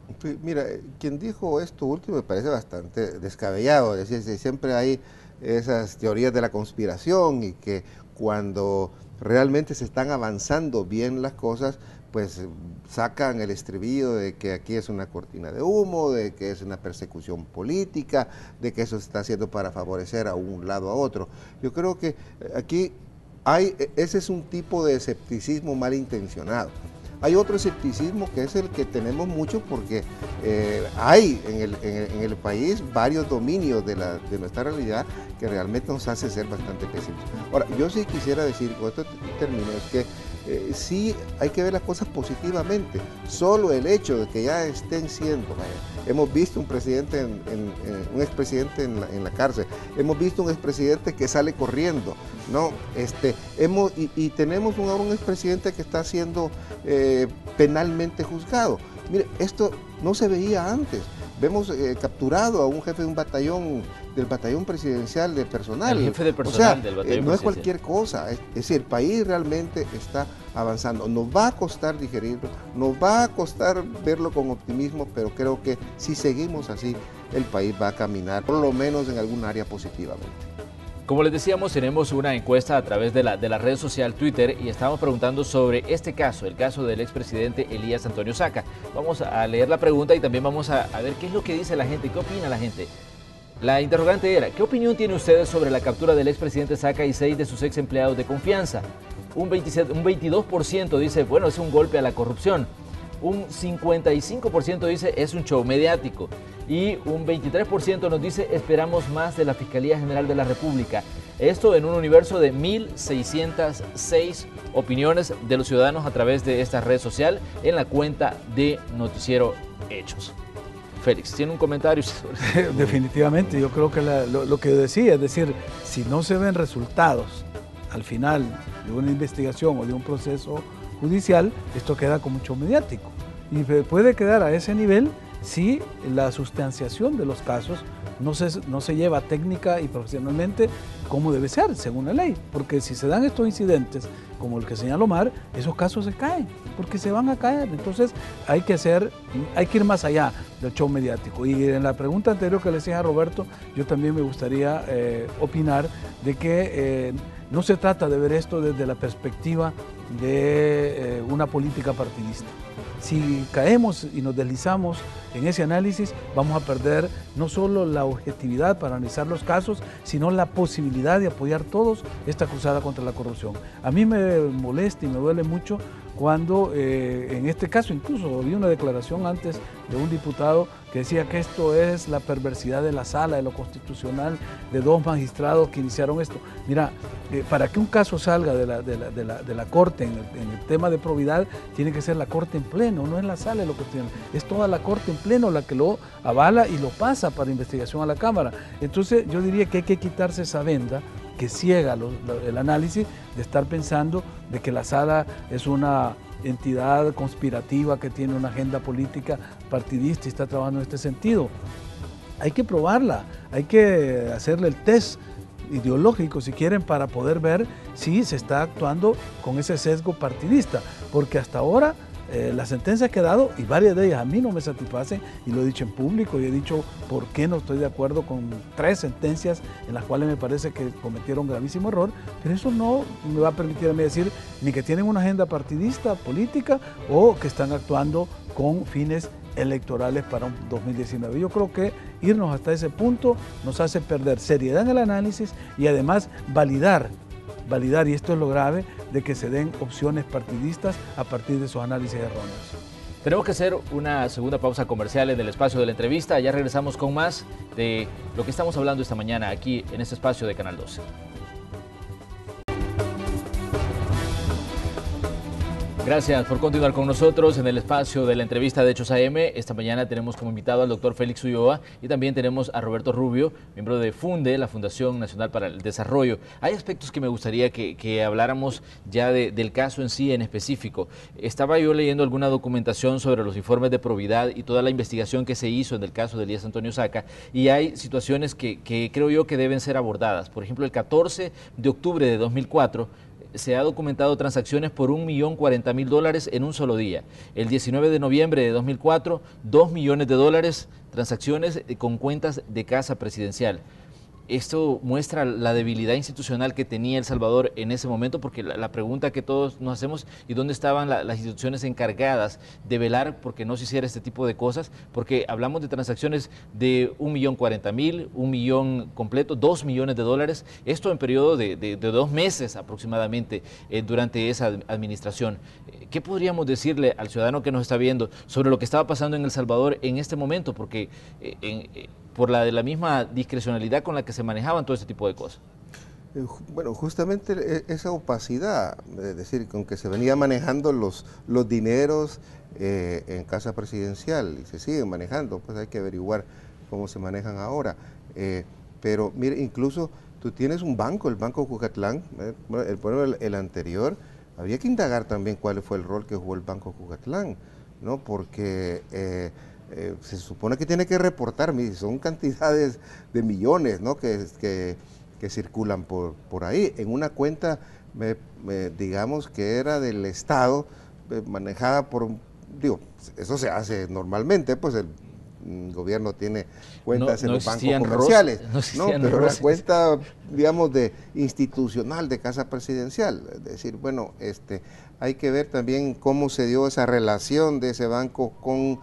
Mira, quien dijo esto último me parece bastante descabellado. Es decir, siempre hay esas teorías de la conspiración y que cuando realmente se están avanzando bien las cosas, pues sacan el estribillo de que aquí es una cortina de humo, de que es una persecución política, de que eso se está haciendo para favorecer a un lado a otro. Yo creo que aquí ese es un tipo de escepticismo malintencionado. Hay otro escepticismo que es el que tenemos mucho porque hay en el país varios dominios de nuestra realidad que realmente nos hace ser bastante pesimistas. Ahora, yo sí quisiera decir, con esto termino, es que sí hay que ver las cosas positivamente. Solo el hecho de que ya estén siendo, hemos visto un presidente, un expresidente en la cárcel, hemos visto un expresidente que sale corriendo, ¿no? Y tenemos ahora un expresidente que está siendo penalmente juzgado. Mire, esto no se veía antes. Vemos capturado a un jefe de un batallón, del batallón presidencial de personal. El jefe de personal del batallón no es cualquier cosa. Es decir, el país realmente está avanzando. Nos va a costar digerirlo, nos va a costar verlo con optimismo, pero creo que si seguimos así, el país va a caminar, por lo menos en algún área positivamente. Como les decíamos, tenemos una encuesta a través de la red social Twitter y estamos preguntando sobre este caso, el caso del expresidente Elías Antonio Saca. Vamos a leer la pregunta y también vamos a ver qué es lo que dice la gente, qué opina la gente. La interrogante era, ¿qué opinión tienen ustedes sobre la captura del expresidente Saca y 6 de sus ex empleados de confianza? Un 22% dice, bueno, es un golpe a la corrupción. Un 55% dice, es un show mediático. Y un 23% nos dice, esperamos más de la Fiscalía General de la República. Esto en un universo de 1.606 opiniones de los ciudadanos a través de esta red social en la cuenta de Noticiero Hechos. Félix, ¿tiene un comentario? Definitivamente, yo creo que lo que decía, es decir, si no se ven resultados al final de una investigación o de un proceso judicial, esto queda como un show mediático. Y puede quedar a ese nivel si la sustanciación de los casos no se lleva técnica y profesionalmente como debe ser, según la ley. Porque si se dan estos incidentes, como el que señaló Omar, esos casos se caen, porque se van a caer. Entonces hay que ir más allá del show mediático. Y en la pregunta anterior que le decía a Roberto, yo también me gustaría opinar de que no se trata de ver esto desde la perspectiva de una política partidista. Si caemos y nos deslizamos en ese análisis, vamos a perder no solo la objetividad para analizar los casos, sino la posibilidad de apoyar todos esta cruzada contra la corrupción. A mí me molesta y me duele mucho cuando en este caso incluso vi una declaración antes de un diputado que decía que esto es la perversidad de la sala, de lo constitucional, de dos magistrados que iniciaron esto. Mira, para que un caso salga de la Corte en el tema de probidad, tiene que ser la Corte en pleno, no es la sala lo que tiene, es toda la Corte en pleno la que lo avala y lo pasa para investigación a la Cámara. Entonces yo diría que hay que quitarse esa venda que ciega el análisis de estar pensando de que la sala es una entidad conspirativa que tiene una agenda política partidista y está trabajando en este sentido. Hay que probarla, hay que hacerle el test ideológico si quieren para poder ver si se está actuando con ese sesgo partidista, porque hasta ahora las sentencias que he dado, y varias de ellas a mí no me satisfacen, y lo he dicho en público y he dicho por qué no estoy de acuerdo con 3 sentencias en las cuales me parece que cometieron gravísimo error, pero eso no me va a permitir a mí decir ni que tienen una agenda partidista, política, o que están actuando con fines electorales para un 2019. Yo creo que irnos hasta ese punto nos hace perder seriedad en el análisis y además validar, y esto es lo grave, de que se den opciones partidistas a partir de esos análisis erróneos. Tenemos que hacer una segunda pausa comercial en el espacio de la entrevista. Ya regresamos con más de lo que estamos hablando esta mañana aquí en este espacio de Canal 12. Gracias por continuar con nosotros en el espacio de la entrevista de Hechos AM. Esta mañana tenemos como invitado al doctor Félix Ulloa y también tenemos a Roberto Rubio, miembro de FUNDE, la Fundación Nacional para el Desarrollo. Hay aspectos que me gustaría que habláramos ya del caso en sí en específico. Estaba yo leyendo alguna documentación sobre los informes de probidad y toda la investigación que se hizo en el caso de Elías Antonio Saca, y hay situaciones que creo yo que deben ser abordadas. Por ejemplo, el 14 de octubre de 2004, se ha documentado transacciones por $1.040.000 en un solo día. El 19 de noviembre de 2004, $2 millones, transacciones con cuentas de casa presidencial. Esto muestra la debilidad institucional que tenía El Salvador en ese momento, porque la pregunta que todos nos hacemos, ¿y dónde estaban las instituciones encargadas de velar porque no se hiciera este tipo de cosas? Porque hablamos de transacciones de $1.040.000, 1 millón completo, $2 millones, esto en periodo de 2 meses aproximadamente durante esa administración. ¿Qué podríamos decirle al ciudadano que nos está viendo sobre lo que estaba pasando en El Salvador en este momento? Porque por la misma discrecionalidad con la que se manejaban todo este tipo de cosas. Bueno, justamente esa opacidad, es decir, con que se venía manejando los dineros en casa presidencial y se siguen manejando, pues hay que averiguar cómo se manejan ahora. Pero mire, incluso tú tienes un banco, el Banco Cucatlán, el anterior, había que indagar también cuál fue el rol que jugó el Banco Cucatlán, ¿no? Porque se supone que tiene que reportar, son cantidades de millones, ¿no? que circulan por ahí, en una cuenta, digamos que era del Estado, manejada por, eso se hace normalmente, pues el gobierno tiene cuentas en los bancos comerciales, pero la cuenta, digamos, institucional de casa presidencial, es decir, bueno, hay que ver también cómo se dio esa relación de ese banco con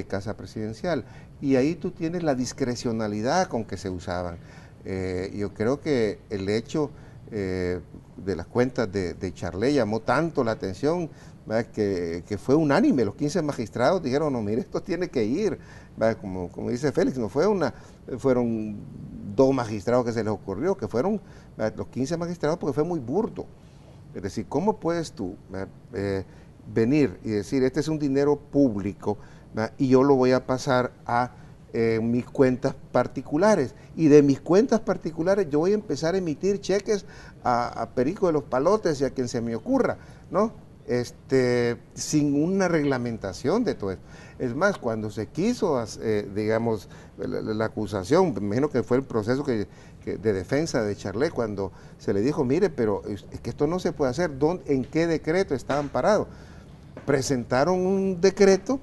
casa presidencial, y ahí tú tienes la discrecionalidad con que se usaban. Yo creo que el hecho de las cuentas de Charlé llamó tanto la atención, que fue unánime. Los 15 magistrados dijeron, no, mire, esto tiene que ir, como dice Félix, no fue fueron 2 magistrados que se les ocurrió, que fueron los 15 magistrados, porque fue muy burdo. Es decir, ¿cómo puedes tú venir y decir, este es un dinero público, y yo lo voy a pasar a mis cuentas particulares, y de mis cuentas particulares yo voy a empezar a emitir cheques a Perico de los Palotes y a quien se me ocurra, ¿no? Sin una reglamentación de todo esto? Es más, cuando se quiso, digamos, la acusación, me imagino que fue el proceso de defensa de Charlé, cuando se le dijo, mire, pero es que esto no se puede hacer, ¿en qué decreto está amparado? Presentaron un decreto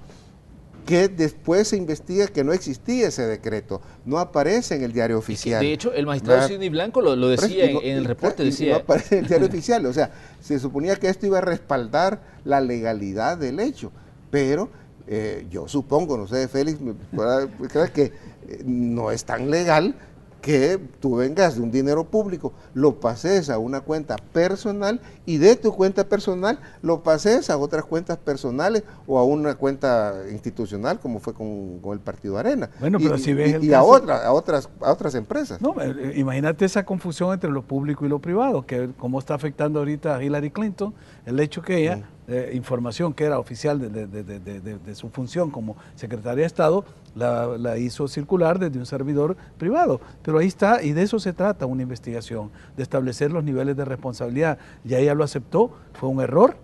que después se investiga que no existía ese decreto, no aparece en el diario oficial. De hecho, el magistrado Sidney Blanco lo decía en el reporte. No aparece en el diario oficial, o sea, se suponía que esto iba a respaldar la legalidad del hecho, pero yo supongo, no sé, Félix, creo que no es tan legal que tú vengas de un dinero público, lo pases a una cuenta personal, y de tu cuenta personal lo pases a otras cuentas personales o a una cuenta institucional, como fue con el Partido Arena. Bueno, pero si ves a otras empresas. No, imagínate esa confusión entre lo público y lo privado, que cómo está afectando ahorita a Hillary Clinton, el hecho que ella, información que era oficial de su función como secretaria de Estado, la hizo circular desde un servidor privado. Pero ahí está, y de eso se trata una investigación, de establecer los niveles de responsabilidad. Ya ella lo aceptó, fue un error,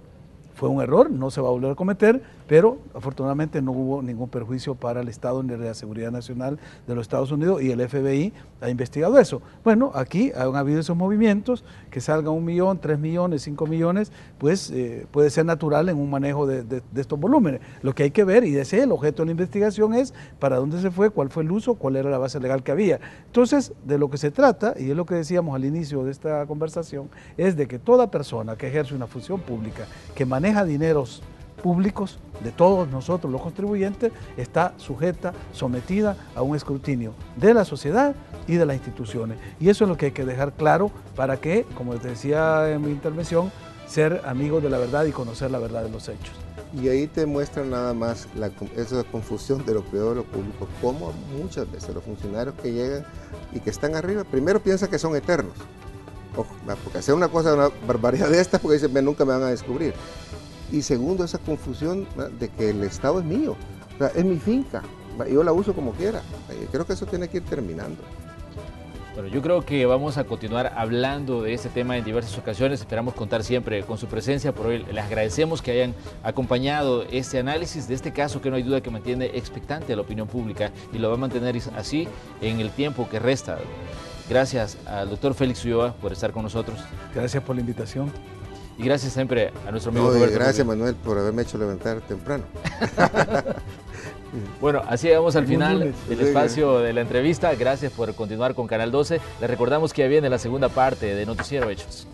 no se va a volver a cometer, pero afortunadamente no hubo ningún perjuicio para el Estado ni la Seguridad Nacional de los Estados Unidos, y el FBI ha investigado eso. Bueno, aquí han habido esos movimientos, que salga 1 millón, 3 millones, 5 millones, pues puede ser natural en un manejo de estos volúmenes. Lo que hay que ver, y ese es el objeto de la investigación, es para dónde se fue, cuál fue el uso, cuál era la base legal que había. Entonces, de lo que se trata, y es lo que decíamos al inicio de esta conversación, es de que toda persona que ejerce una función pública, que maneja dineros públicos de todos nosotros los contribuyentes, está sometida a un escrutinio de la sociedad y de las instituciones. Y eso es lo que hay que dejar claro para que, como les decía en mi intervención, ser amigos de la verdad y conocer la verdad de los hechos. Y ahí te muestra nada más esa confusión de lo privado y lo público, como muchas veces los funcionarios que llegan y que están arriba, primero piensan que son eternos. Ojo, porque hacer una barbaridad de estas, porque dicen, nunca me van a descubrir. Y segundo, esa confusión de que el Estado es mío, o sea, es mi finca, yo la uso como quiera. Creo que eso tiene que ir terminando. Bueno, yo creo que vamos a continuar hablando de este tema en diversas ocasiones. Esperamos contar siempre con su presencia. Por hoy les agradecemos que hayan acompañado este análisis de este caso que no hay duda que mantiene expectante a la opinión pública y lo va a mantener así en el tiempo que resta. Gracias al doctor Félix Ulloa por estar con nosotros. Gracias por la invitación. Y gracias siempre a nuestro amigo Roberto. Gracias, Manuel, por haberme hecho levantar temprano. Bueno, así llegamos al final del espacio de la entrevista. Gracias por continuar con Canal 12. Les recordamos que ya viene la segunda parte de Noticiero Hechos.